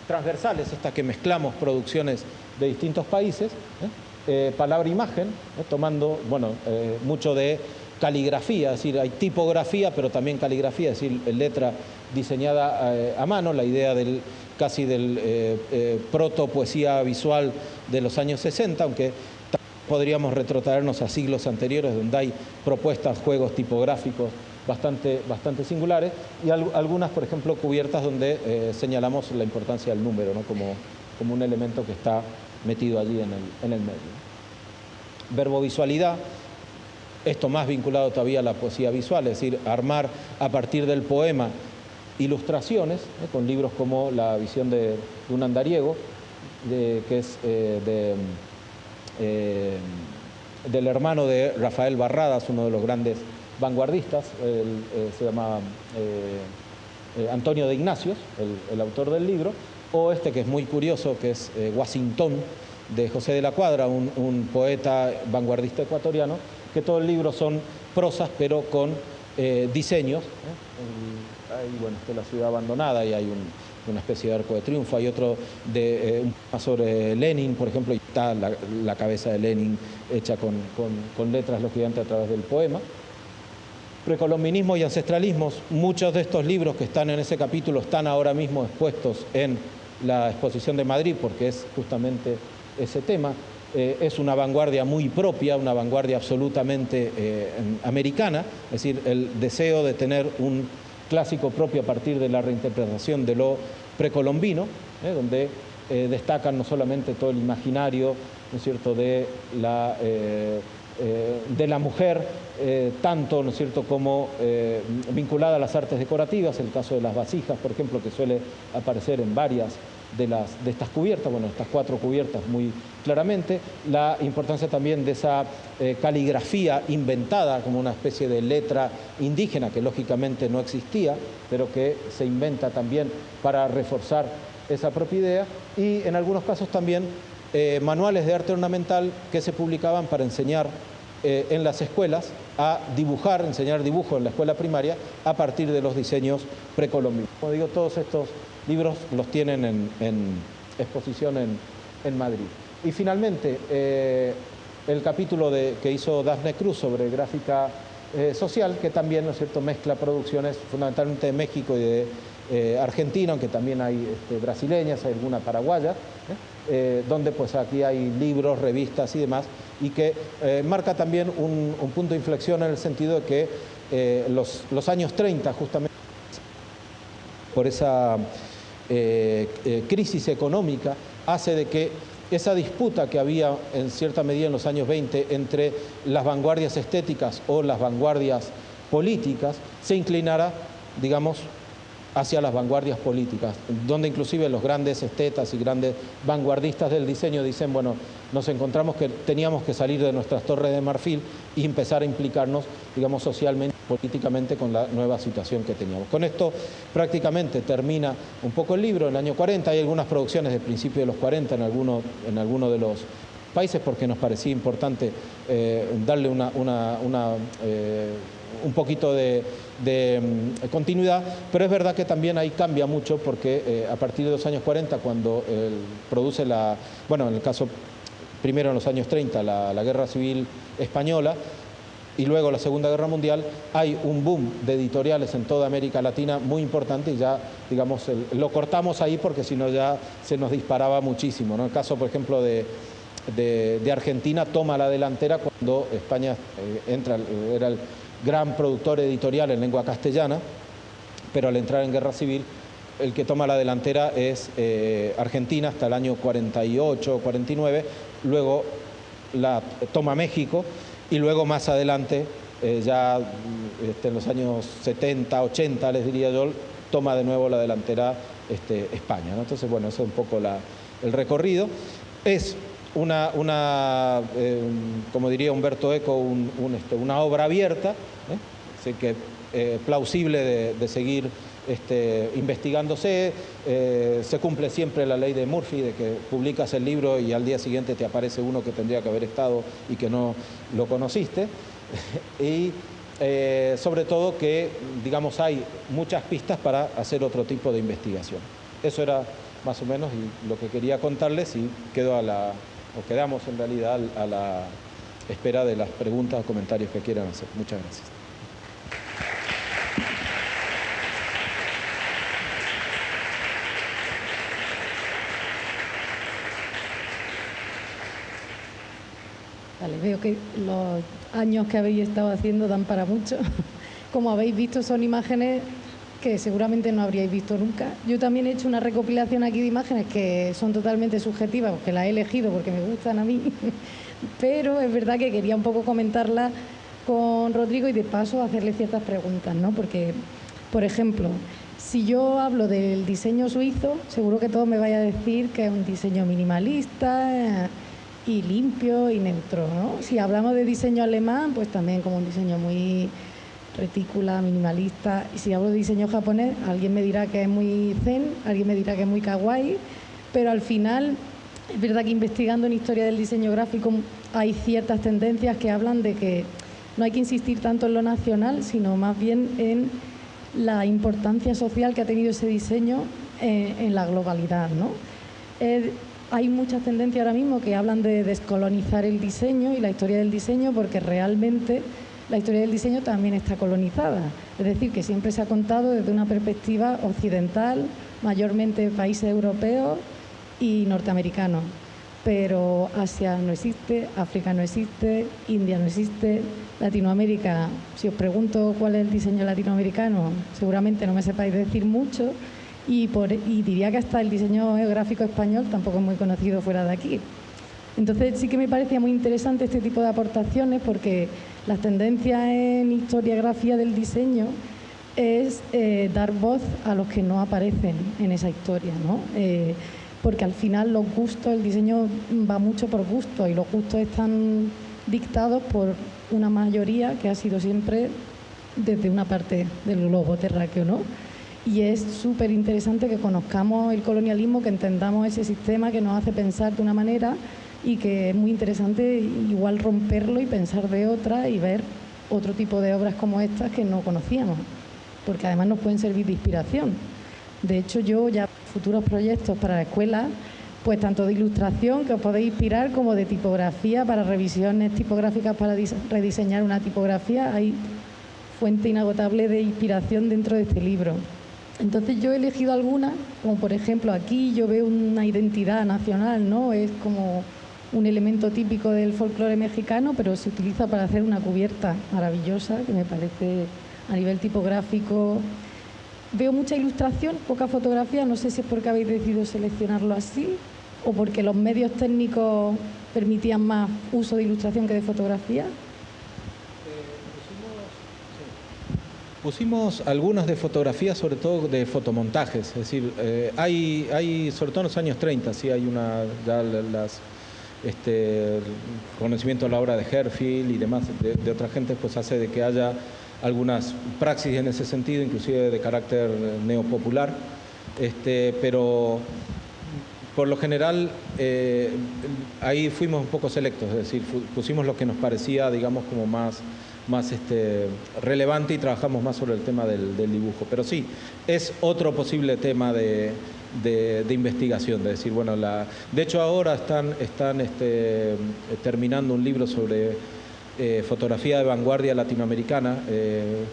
transversales, estas que mezclamos producciones de distintos países, palabra-imagen, tomando mucho de caligrafía, es decir, hay tipografía, pero también caligrafía, es decir, letra diseñada a mano, la idea casi del proto-poesía visual de los años 60, aunque podríamos retrotraernos a siglos anteriores, donde hay propuestas, juegos tipográficos bastante singulares, y algunas, por ejemplo, cubiertas donde señalamos la importancia del número, ¿no? como un elemento que está metido allí en el medio. Verbovisualidad, esto más vinculado todavía a la poesía visual, es decir, armar a partir del poema ilustraciones, con libros como La visión de un andariego, que es del hermano de Rafael Barradas, uno de los grandes vanguardistas, se llama Antonio de Ignacios, el autor del libro, o que es muy curioso, que es Washington, de José de la Cuadra, un poeta vanguardista ecuatoriano, que todo el libro son prosas, pero con diseños. Hay la ciudad abandonada y hay una especie de arco de triunfo, hay otro un poema sobre Lenin, por ejemplo, y está la cabeza de Lenin hecha con letras, lógicamente, a través del poema. Precolombinismo y ancestralismos, muchos de estos libros que están en ese capítulo están ahora mismo expuestos en la exposición de Madrid, porque es justamente ese tema. Es una vanguardia muy propia, una vanguardia absolutamente americana, es decir, el deseo de tener un clásico propio a partir de la reinterpretación de lo precolombino, donde destacan no solamente todo el imaginario, ¿no es cierto?, de la mujer, tanto, ¿no es cierto?, como vinculada a las artes decorativas, el caso de las vasijas, por ejemplo, que suele aparecer en varias de estas cubiertas, estas cuatro cubiertas muy claramente, la importancia también de esa caligrafía inventada como una especie de letra indígena que lógicamente no existía, pero que se inventa también para reforzar esa propia idea, y en algunos casos también manuales de arte ornamental que se publicaban para enseñar en las escuelas a dibujar, enseñar dibujo en la escuela primaria a partir de los diseños precolombinos. Como digo, todos estos libros los tienen en exposición en Madrid. Y finalmente, el capítulo que hizo Dafne Cruz sobre gráfica social, que también, ¿no es cierto?, mezcla producciones fundamentalmente de México y de Argentina, aunque también hay brasileñas, hay alguna paraguaya, donde pues aquí hay libros, revistas y demás, y que marca también un punto de inflexión en el sentido de que los años 30, justamente por esa crisis económica, hace de que esa disputa que había en cierta medida en los años 20 entre las vanguardias estéticas o las vanguardias políticas se inclinara, digamos, hacia las vanguardias políticas, donde inclusive los grandes estetas y grandes vanguardistas del diseño dicen, bueno, nos encontramos que teníamos que salir de nuestras torres de marfil y empezar a implicarnos, digamos, socialmente, políticamente con la nueva situación que teníamos. Con esto prácticamente termina un poco el libro. En el año 40 hay algunas producciones de principios de los 40 en alguno de los países, porque nos parecía importante darle un poquito de continuidad, pero es verdad que también ahí cambia mucho, porque a partir de los años 40, cuando produce en el caso primero en los años 30, la Guerra Civil Española, y luego la Segunda Guerra Mundial, hay un boom de editoriales en toda América Latina muy importante, y ya, digamos, lo cortamos ahí porque si no ya se nos disparaba muchísimo, ¿no? El caso, por ejemplo, de Argentina toma la delantera cuando España era el gran productor editorial en lengua castellana, pero al entrar en guerra civil, el que toma la delantera es Argentina hasta el año 48 o 49, luego la toma México, y luego más adelante, ya en los años 70, 80, les diría yo, toma de nuevo la delantera España, ¿no? Entonces, bueno, ese es un poco el recorrido. Es como diría Humberto Eco, una obra abierta, así que plausible de seguir investigándose. Se cumple siempre la ley de Murphy, de que publicas el libro y al día siguiente te aparece uno que tendría que haber estado y que no lo conociste. Y sobre todo que, digamos, hay muchas pistas para hacer otro tipo de investigación. Eso era más o menos lo que quería contarles, y quedamos en realidad a la espera de las preguntas o comentarios que quieran hacer. Muchas gracias. Vale, veo que los años que habéis estado haciendo dan para mucho. Como habéis visto, son imágenes que seguramente no habríais visto nunca. Yo también he hecho una recopilación aquí de imágenes que son totalmente subjetivas, porque las he elegido porque me gustan a mí, pero es verdad que quería un poco comentarlas con Rodrigo y de paso hacerle ciertas preguntas, ¿no? Porque, por ejemplo, si yo hablo del diseño suizo, seguro que todos me vais a decir que es un diseño minimalista y limpio y neutro, ¿no? Si hablamos de diseño alemán, pues también como un diseño muy retícula, minimalista. Y si hablo de diseño japonés, alguien me dirá que es muy zen, alguien me dirá que es muy kawaii, pero al final es verdad que investigando en historia del diseño gráfico hay ciertas tendencias que hablan de que no hay que insistir tanto en lo nacional, sino más bien en la importancia social que ha tenido ese diseño en la globalidad, ¿no? Hay muchas tendencias ahora mismo que hablan de descolonizar el diseño y la historia del diseño, porque realmente la historia del diseño también está colonizada. Es decir, que siempre se ha contado desde una perspectiva occidental, mayormente países europeos y norteamericanos. Pero Asia no existe, África no existe, India no existe, Latinoamérica, si os pregunto cuál es el diseño latinoamericano, seguramente no me sepáis decir mucho, y diría que hasta el diseño gráfico español tampoco es muy conocido fuera de aquí. Entonces sí que me parecía muy interesante este tipo de aportaciones, porque las tendencias en historiografía del diseño es dar voz a los que no aparecen en esa historia, ¿no? Porque al final los gustos, el diseño va mucho por gustos, y los gustos están dictados por una mayoría que ha sido siempre desde una parte del globo terráqueo, ¿no? Y es súper interesante que conozcamos el colonialismo, que entendamos ese sistema que nos hace pensar de una manera, y que es muy interesante igual romperlo y pensar de otra y ver otro tipo de obras como estas que no conocíamos, porque además nos pueden servir de inspiración. De hecho, yo ya futuros proyectos para la escuela, pues tanto de ilustración, que os podéis inspirar, como de tipografía, para revisiones tipográficas, para rediseñar una tipografía, hay fuente inagotable de inspiración dentro de este libro. Entonces yo he elegido algunas, como por ejemplo aquí yo veo una identidad nacional, ¿no? Es como un elemento típico del folclore mexicano, pero se utiliza para hacer una cubierta maravillosa, que me parece a nivel tipográfico. Veo mucha ilustración, poca fotografía, no sé si es porque habéis decidido seleccionarlo así o porque los medios técnicos permitían más uso de ilustración que de fotografía. Pusimos algunas de fotografía, sobre todo de fotomontajes, es decir, hay, sobre todo en los años 30, sí hay conocimiento de la obra de Herfield y demás, de otra gente, pues hace de que haya algunas praxis en ese sentido, inclusive de carácter neopopular, pero por lo general ahí fuimos un poco selectos, es decir, pusimos lo que nos parecía, digamos, como más relevante, y trabajamos más sobre el tema del dibujo. Pero sí, es otro posible tema de investigación, de decir, bueno, de hecho ahora están terminando un libro sobre fotografía de vanguardia latinoamericana,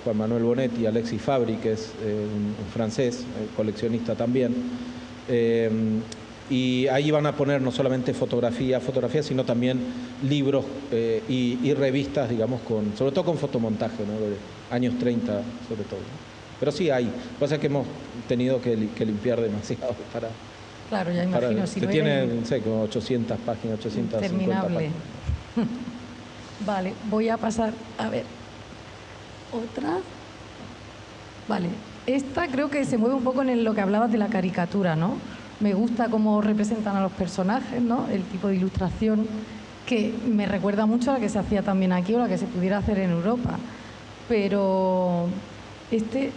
Juan Manuel Bonet y Alexis Fabri, que es un francés, coleccionista también. Y ahí van a poner no solamente fotografía, sino también libros y revistas, digamos, sobre todo con fotomontaje, ¿no? De años 30 sobre todo, ¿no? Pero sí hay. Lo que pasa es que hemos tenido que limpiar demasiado para... Claro, ya imagino. Que tiene, no sé, como 800 páginas, 850 terminable. páginas. Vale, voy a pasar a ver otra. Vale, Esta creo que se mueve un poco en lo que hablabas de la caricatura, ¿no? Me gusta cómo representan a los personajes, ¿no? El tipo de ilustración que me recuerda mucho a la que se hacía también aquí o la que se pudiera hacer en Europa. Pero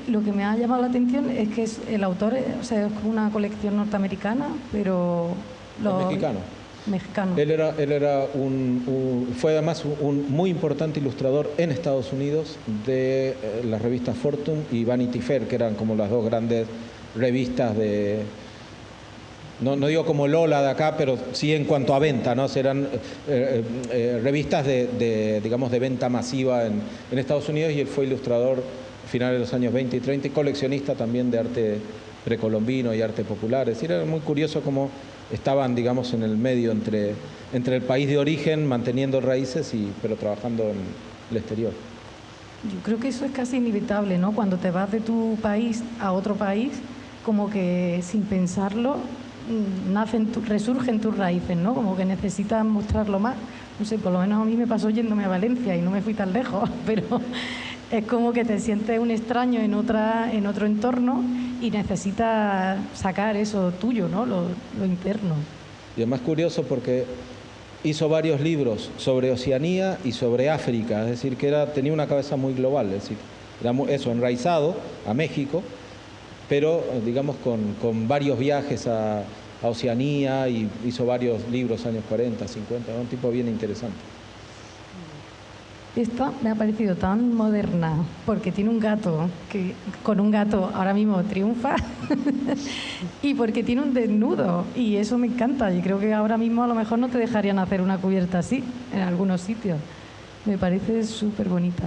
lo que me ha llamado la atención es que el autor, o sea, es como una colección norteamericana, pero Mexicano. Mexicano. Fue además un muy importante ilustrador en Estados Unidos de las revistas Fortune y Vanity Fair, que eran como las dos grandes revistas de... No digo como Lola de acá, pero sí en cuanto a venta, ¿no? Eran revistas digamos, de venta masiva en Estados Unidos, y él fue ilustrador a finales de los años 20 y 30 y coleccionista también de arte precolombino y arte popular. Es decir, era muy curioso cómo estaban, digamos, en el medio entre el país de origen, manteniendo raíces, pero trabajando en el exterior. Yo creo que eso es casi inevitable, ¿no? Cuando te vas de tu país a otro país, como que sin pensarlo, resurgen tus raíces, ¿no? Como que necesitas mostrarlo más. No sé, por lo menos a mí me pasó yéndome a Valencia y no me fui tan lejos, pero es como que te sientes un extraño en otro entorno y necesitas sacar eso tuyo, ¿no? Lo interno. Y además curioso porque hizo varios libros sobre Oceanía y sobre África, es decir, que tenía una cabeza muy global, es decir, era eso, enraizado a México, pero digamos con varios viajes a Oceanía, y hizo varios libros años 40, 50, un tipo bien interesante. Esta me ha parecido tan moderna porque tiene un gato que con un gato ahora mismo triunfa y porque tiene un desnudo, y eso me encanta. Yo creo que ahora mismo a lo mejor no te dejarían hacer una cubierta así en algunos sitios. Me parece súper bonita.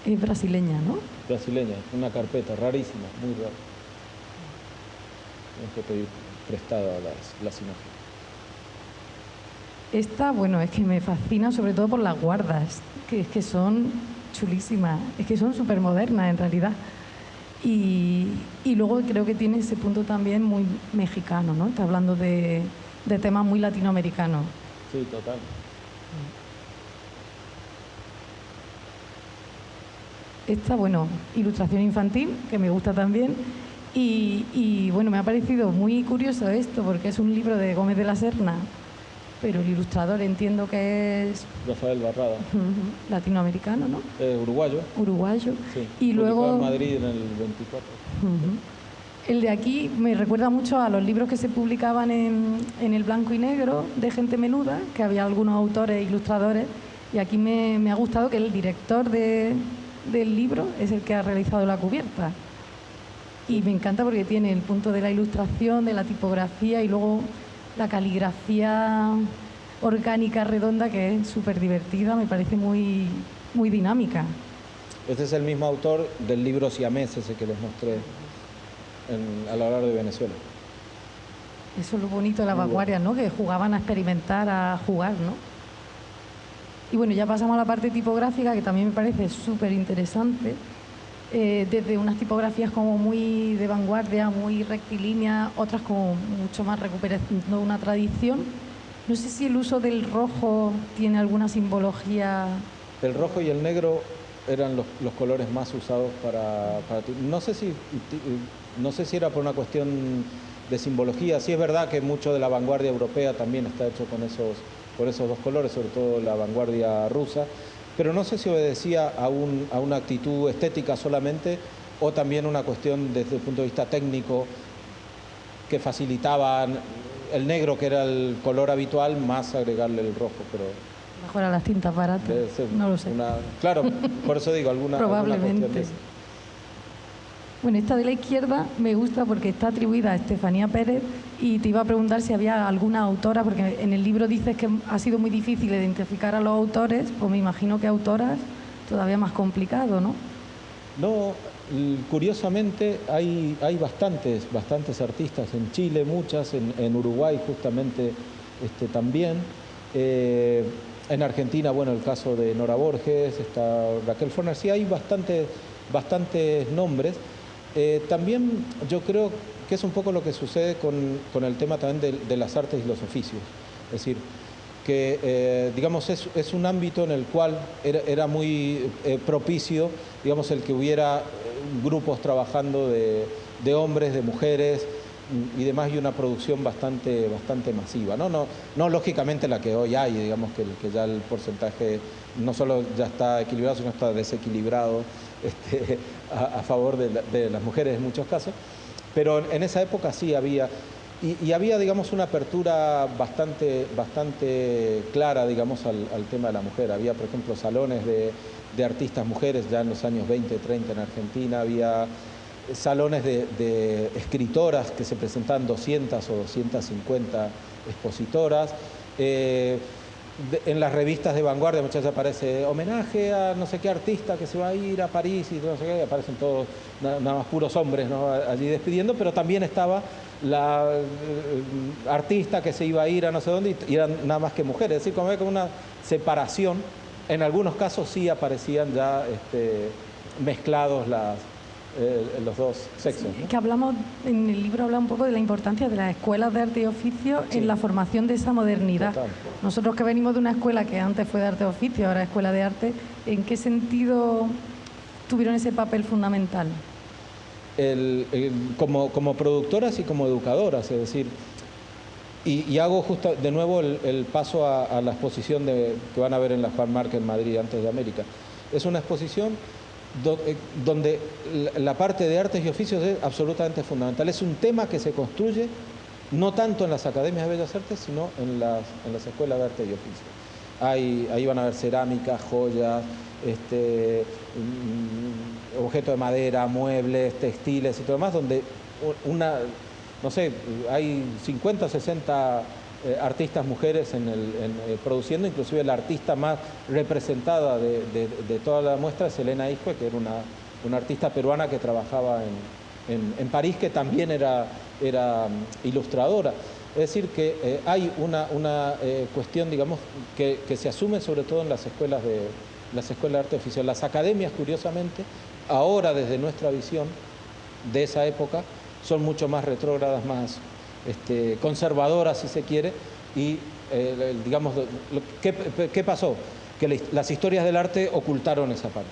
Es brasileña, ¿no? Brasileña, una carpeta rarísima, muy rara. Tienes que pedir prestada las imágenes. Esta, bueno, es que me fascina sobre todo por las guardas, que es que son chulísimas, es que son súper modernas en realidad. Y luego creo que tiene ese punto también muy mexicano, ¿no? Está hablando de temas muy latinoamericanos. Sí, total. Esta, bueno, ilustración infantil, que me gusta también. Y bueno, me ha parecido muy curioso esto, porque es un libro de Gómez de la Serna, pero el ilustrador entiendo que es... Rafael Barrada. Latinoamericano, ¿no? Uruguayo. Uruguayo. Sí. Y luego... en Madrid en el 24. El de aquí me recuerda mucho a los libros que se publicaban en el blanco y negro de gente menuda, que había algunos autores e ilustradores, y aquí me ha gustado que el director del libro es el que ha realizado la cubierta. Y me encanta porque tiene el punto de la ilustración, de la tipografía y luego la caligrafía orgánica redonda, que es súper divertida, me parece muy, muy dinámica. Este es el mismo autor del libro Siamés, ese que les mostré al hablar de Venezuela. Eso es lo bonito de la vanguardia, ¿no? Que jugaban a experimentar, a jugar, ¿no? Y bueno, ya pasamos a la parte tipográfica, que también me parece súper interesante. Desde unas tipografías como muy de vanguardia, muy rectilíneas, otras como mucho más recuperando una tradición. No sé si el uso del rojo tiene alguna simbología. El rojo y el negro eran los colores más usados para no sé si era por una cuestión de simbología. Sí es verdad que mucho de la vanguardia europea también está hecho con esos dos colores, sobre todo la vanguardia rusa. Pero no sé si obedecía a una actitud estética solamente, o también una cuestión desde el punto de vista técnico que facilitaban el negro, que era el color habitual, más agregarle el rojo. Pero mejor a las tintas baratas, no lo sé. Claro, por eso digo, alguna cuestión de eso. Bueno, esta de la izquierda me gusta porque está atribuida a Estefanía Pérez, y te iba a preguntar si había alguna autora, porque en el libro dices que ha sido muy difícil identificar a los autores, pues me imagino que autoras todavía más complicado, ¿no? No, curiosamente hay bastantes artistas en Chile, muchas, en Uruguay justamente también. En Argentina, bueno, el caso de Nora Borges, está Raquel Forner, sí hay bastantes nombres. También yo creo que es un poco lo que sucede con el tema también de las artes y los oficios. Es decir, que digamos es un ámbito en el cual era muy propicio, digamos, el que hubiera grupos trabajando de hombres, de mujeres y demás, y una producción bastante masiva, ¿no? No lógicamente la que hoy hay, digamos que ya el porcentaje no solo ya está equilibrado, sino está desequilibrado a favor de las mujeres en muchos casos, pero en esa época sí había, y había, digamos, una apertura bastante clara, digamos, al tema de la mujer. Había, por ejemplo, salones de artistas mujeres ya en los años 20, 30 en Argentina, había salones de escritoras que se presentaban 200 o 250 expositoras. En las revistas de vanguardia muchas veces aparece homenaje a no sé qué artista que se va a ir a París y no sé qué, y aparecen todos nada más puros hombres, ¿no?, allí despidiendo, pero también estaba la artista que se iba a ir a no sé dónde y eran nada más que mujeres, es decir, como una separación. En algunos casos sí aparecían ya mezclados los dos sexos, ¿no? Que hablamos, en el libro habla un poco de la importancia de las escuelas de arte y oficio en la formación de esa modernidad. Total. Nosotros que venimos de una escuela que antes fue de arte y oficio, ahora escuela de arte, ¿en qué sentido tuvieron ese papel fundamental? Como productoras y como educadoras, es decir, y hago justo de nuevo el paso a la exposición que van a ver en la Juan Marc en Madrid, antes de América. Es una exposición donde la parte de artes y oficios es absolutamente fundamental. Es un tema que se construye no tanto en las academias de bellas artes, sino en las escuelas de arte y oficios. Ahí van a ver cerámica, joyas, objetos de madera, muebles, textiles y todo demás, donde no sé, hay 50 o 60 artistas mujeres produciendo. Inclusive la artista más representada de toda la muestra es Elena Iscue, que era una artista peruana que trabajaba en París, que también era ilustradora. Es decir, que hay una cuestión, digamos, que se asume sobre todo en las escuelas de arte oficial. Las academias, curiosamente, ahora desde nuestra visión de esa época, son mucho más retrógradas, más conservadoras, si se quiere, y digamos, ¿qué pasó? Que las historias del arte ocultaron esa parte.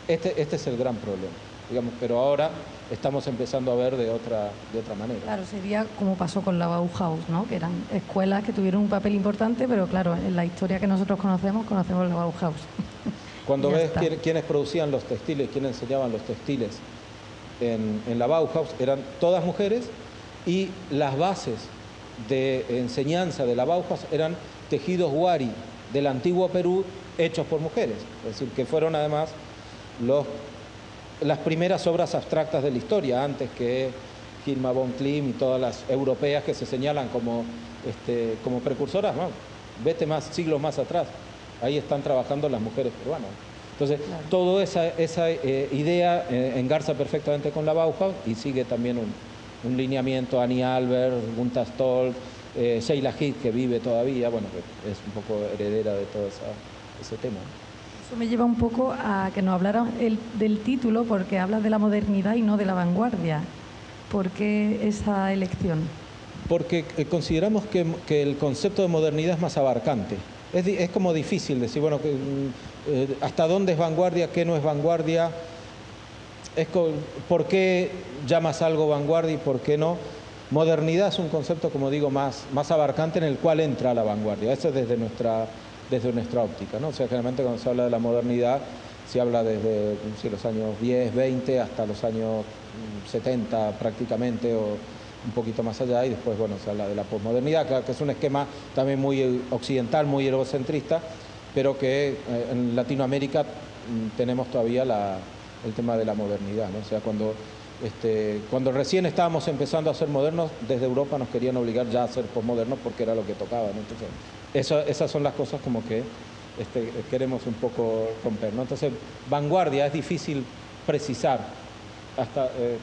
Este es el gran problema, digamos, pero ahora estamos empezando a ver de otra manera. Claro, sería como pasó con la Bauhaus, ¿no? Que eran escuelas que tuvieron un papel importante, pero claro, en la historia que nosotros conocemos la Bauhaus. Cuando ves quiénes producían los textiles, quiénes enseñaban los textiles en la Bauhaus, eran todas mujeres, y las bases de enseñanza de la Bauhaus eran tejidos wari del antiguo Perú hechos por mujeres, es decir, que fueron además las primeras obras abstractas de la historia, antes que Hilma von Klim y todas las europeas que se señalan como precursoras, ¿no? Vete siglos más atrás, ahí están trabajando las mujeres peruanas. Entonces, claro, toda esa idea engarza perfectamente con la Bauhaus, y sigue también un lineamiento. Annie Albert, Gunther Stolz, Sheila Heath, que vive todavía, bueno, que es un poco heredera de todo ese tema. Eso me lleva un poco a que nos hablaran del título, porque hablas de la modernidad y no de la vanguardia. ¿Por qué esa elección? Porque consideramos que el concepto de modernidad es más abarcante. Es como difícil decir, bueno, hasta dónde es vanguardia, qué no es vanguardia, por qué llamas algo vanguardia y por qué no. Modernidad es un concepto, como digo, más abarcante, en el cual entra la vanguardia. Eso es desde nuestra óptica, ¿no? O sea, generalmente cuando se habla de la modernidad, se habla desde los años 10, 20 hasta los años 70 prácticamente, o un poquito más allá, y después, bueno, se habla de la posmodernidad, que es un esquema también muy occidental, muy eurocentrista, pero que en Latinoamérica tenemos todavía el tema de la modernidad, ¿no? O sea, cuando recién estábamos empezando a ser modernos, desde Europa nos querían obligar ya a ser posmodernos porque era lo que tocaba, ¿no? Entonces, esas son las cosas como que queremos un poco romper, ¿no? Entonces, vanguardia es difícil precisar,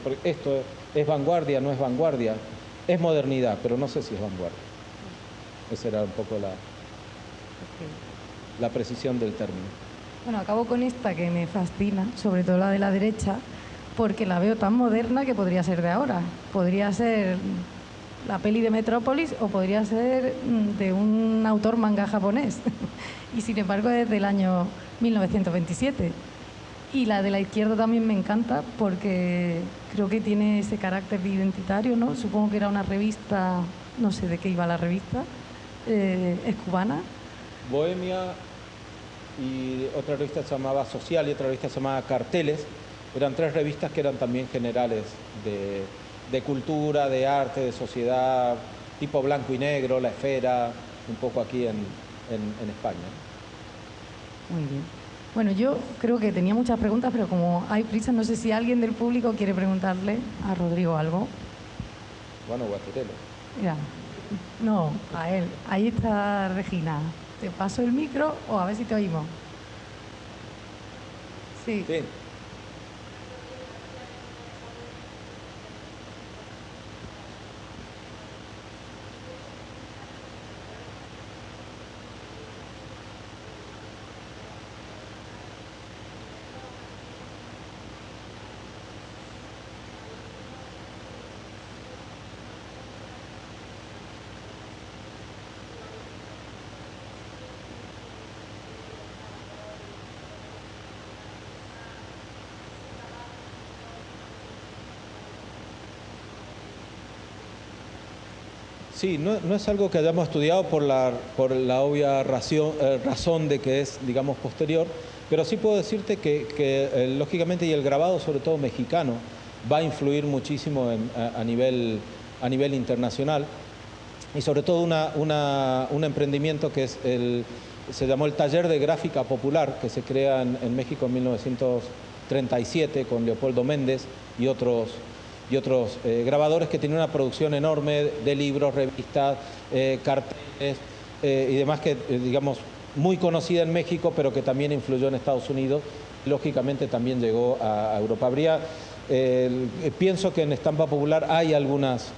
porque esto es vanguardia, no es vanguardia, es modernidad, pero no sé si es vanguardia. Esa era un poco la precisión del término. Bueno, acabo con esta que me fascina, sobre todo la de la derecha, porque la veo tan moderna que podría ser de ahora. Podría ser la peli de Metrópolis o podría ser de un autor manga japonés. Y sin embargo es del año 1927. Y la de la izquierda también me encanta porque creo que tiene ese carácter identitario, ¿no? Supongo que era una revista, no sé de qué iba la revista, es cubana. Bohemia, y otra revista se llamaba Social y otra revista se llamaba Carteles. Eran tres revistas que eran también generales de cultura, de arte, de sociedad, tipo blanco y negro, La Esfera, un poco aquí en España. Muy bien. Bueno, yo creo que tenía muchas preguntas, pero como hay prisa, no sé si alguien del público quiere preguntarle a Rodrigo algo. Bueno, o a Terelo. Mira, no, a él. Ahí está Regina. ¿Te paso el micro o a ver si te oímos? Sí. Sí. Sí, no es algo que hayamos estudiado por la obvia razón de que es, digamos, posterior, pero sí puedo decirte que lógicamente, y el grabado, sobre todo mexicano, va a influir muchísimo a nivel internacional, y sobre todo un emprendimiento que se llamó el Taller de Gráfica Popular, que se crea en México en 1937 con Leopoldo Méndez y otros grabadores que tienen una producción enorme de libros, revistas, carteles y demás que, digamos, muy conocida en México, pero que también influyó en Estados Unidos. Lógicamente también llegó a Europa. Pienso que en Estampa Popular hay algunas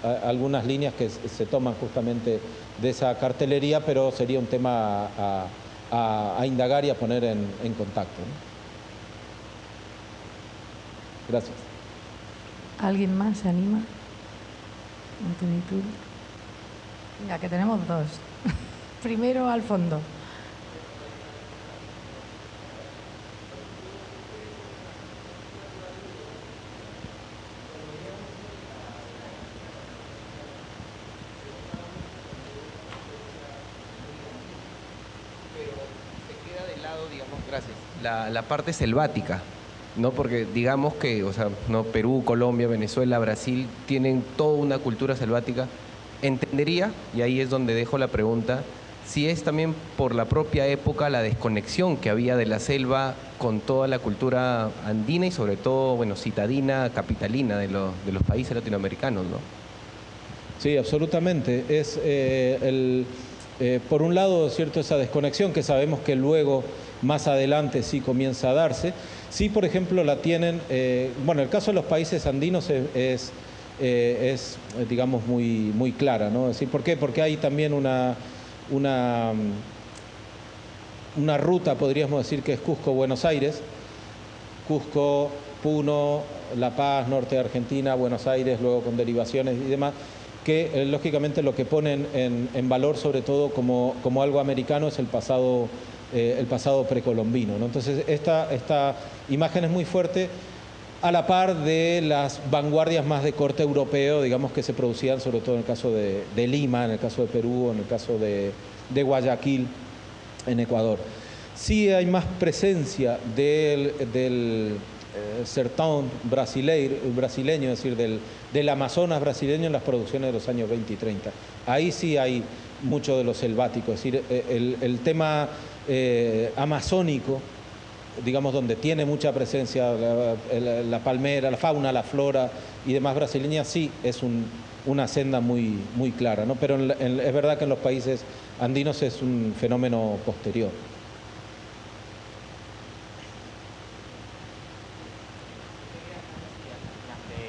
líneas que se toman justamente de esa cartelería, pero sería un tema a indagar y a poner en contacto, ¿no? Gracias. ¿Alguien más se anima? Anthony, tú. Venga, que tenemos dos. Primero al fondo. Pero se queda de lado, digamos, gracias, la parte selvática. ¿No? Porque digamos que, o sea, ¿no? Perú, Colombia, Venezuela, Brasil tienen toda una cultura selvática. Entendería, y ahí es donde dejo la pregunta, si es también por la propia época la desconexión que había de la selva con toda la cultura andina y sobre todo, bueno, citadina, capitalina de los países latinoamericanos, ¿no? Sí, absolutamente. Por un lado, cierto, esa desconexión que sabemos que luego, más adelante, sí comienza a darse. Sí, por ejemplo, la tienen, bueno, el caso de los países andinos es digamos, muy clara, ¿no? Es decir, ¿por qué? Porque hay también una ruta, podríamos decir, que es Cusco-Buenos Aires, Cusco, Puno, La Paz, norte de Argentina, Buenos Aires, luego con derivaciones y demás, que lógicamente lo que ponen en valor, sobre todo como algo americano, es el pasado precolombino, ¿no? Entonces, esta imagen es muy fuerte, a la par de las vanguardias más de corte europeo, digamos, que se producían sobre todo en el caso de Lima, en el caso de Perú, en el caso de Guayaquil, en Ecuador. Sí hay más presencia del sertão brasileño, es decir, del Amazonas brasileño en las producciones de los años 20 y 30. Ahí sí hay mucho de lo selvático, es decir, el tema amazónico, digamos, donde tiene mucha presencia la palmera, la fauna, la flora y demás brasileña, sí es una senda muy clara, ¿no? Pero es verdad que en los países andinos es un fenómeno posterior.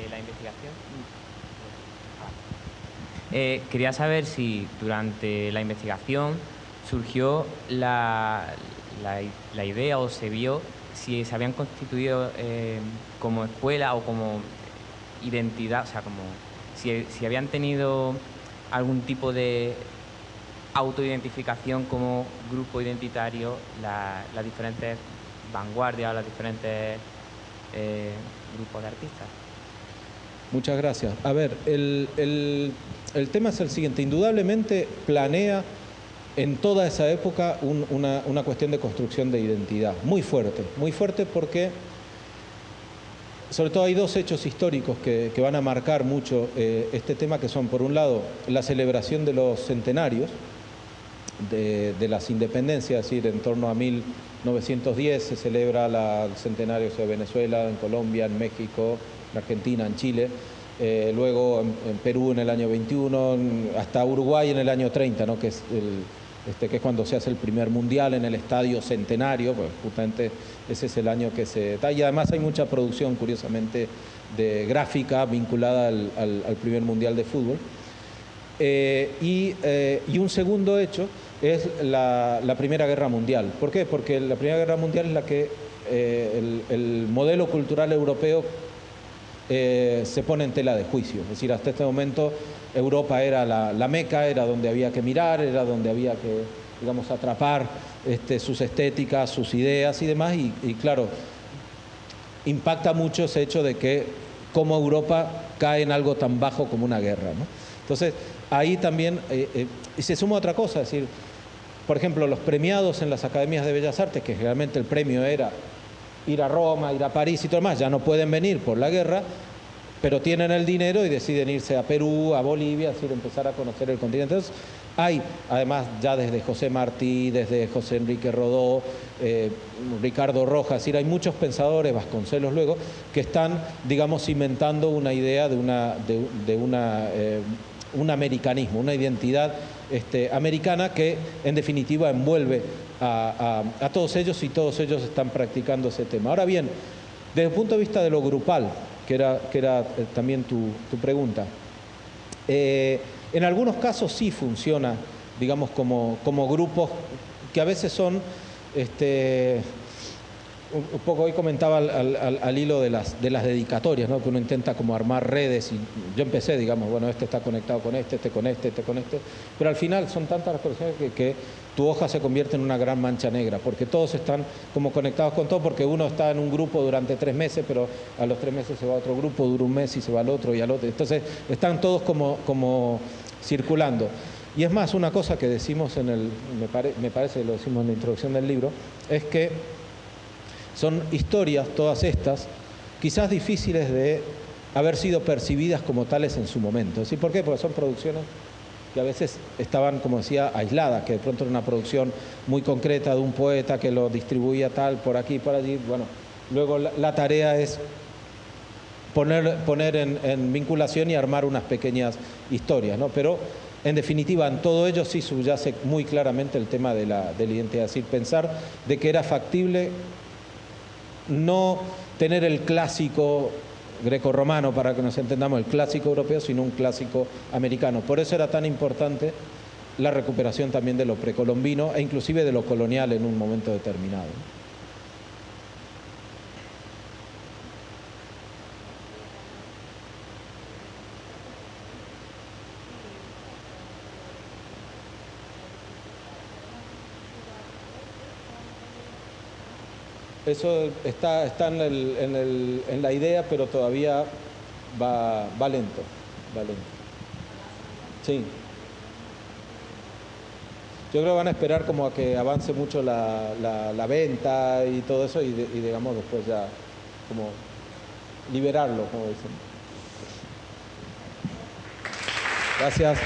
La investigación. Quería saber si durante la investigación surgió la idea o se vio si se habían constituido como escuela o como identidad, o sea, como si habían tenido algún tipo de autoidentificación como grupo identitario, las diferentes vanguardias, las diferentes grupos de artistas. Muchas gracias. A ver, el tema es el siguiente. Indudablemente planea en toda esa época una cuestión de construcción de identidad muy fuerte porque sobre todo hay dos hechos históricos que van a marcar mucho este tema, que son, por un lado, la celebración de los centenarios de las independencias, es decir, en torno a 1910 se celebra el centenario de Venezuela, en Colombia, en México, en Argentina, en Chile, luego en Perú en el año 21, hasta Uruguay en el año 30, ¿no? que es que es cuando se hace el primer mundial en el Estadio Centenario, pues justamente ese es el año que se da. Y además hay mucha producción, curiosamente, de gráfica vinculada al primer mundial de fútbol. Y un segundo hecho es la Primera Guerra Mundial. ¿Por qué? Porque la Primera Guerra Mundial es la que el modelo cultural europeo se pone en tela de juicio. Es decir, hasta este momento Europa era la meca, era donde había que mirar, era donde había que, digamos, atrapar sus estéticas, sus ideas y demás. Y claro, impacta mucho ese hecho de que como Europa cae en algo tan bajo como una guerra, ¿no? Entonces, ahí también, y se suma otra cosa, es decir, por ejemplo, los premiados en las academias de Bellas Artes, que generalmente el premio era ir a Roma, ir a París y todo más, ya no pueden venir por la guerra, pero tienen el dinero y deciden irse a Perú, a Bolivia, es decir, empezar a conocer el continente. Entonces, hay, además, ya desde José Martí, desde José Enrique Rodó, Ricardo Rojas, es decir, hay muchos pensadores, Vasconcelos luego, que están, digamos, cimentando una idea de un americanismo, una identidad americana que, en definitiva, envuelve a todos ellos, y todos ellos están practicando ese tema. Ahora bien, desde el punto de vista de lo grupal, que era también tu pregunta, en algunos casos sí funciona, digamos, como grupos que a veces son, un poco hoy comentaba al hilo de las dedicatorias, ¿no? Que uno intenta como armar redes, y yo empecé, digamos, bueno, este está conectado con este con este, con este, pero al final son tantas las conexiones que tu hoja se convierte en una gran mancha negra, porque todos están como conectados con todo, porque uno está en un grupo durante 3 meses, pero a los 3 meses se va a otro grupo, dura un mes y se va al otro y al otro, entonces están todos como circulando. Y es más, una cosa que decimos me parece que lo decimos en la introducción del libro, es que son historias, todas estas, quizás difíciles de haber sido percibidas como tales en su momento. ¿Sí? ¿Por qué? Porque son producciones que a veces estaban, como decía, aisladas, que de pronto era una producción muy concreta de un poeta que lo distribuía tal, por aquí, por allí. Bueno, luego la tarea es poner en vinculación y armar unas pequeñas historias, ¿no? Pero, en definitiva, en todo ello sí subyace muy claramente el tema de la identidad, es decir, pensar de que era factible no tener el clásico grecorromano, para que nos entendamos, el clásico europeo, sino un clásico americano. Por eso era tan importante la recuperación también de lo precolombino e inclusive de lo colonial en un momento determinado. Eso está en la idea, pero todavía va lento. Sí. Yo creo que van a esperar como a que avance mucho la venta y todo eso, y digamos después ya como liberarlo, como dicen. Gracias.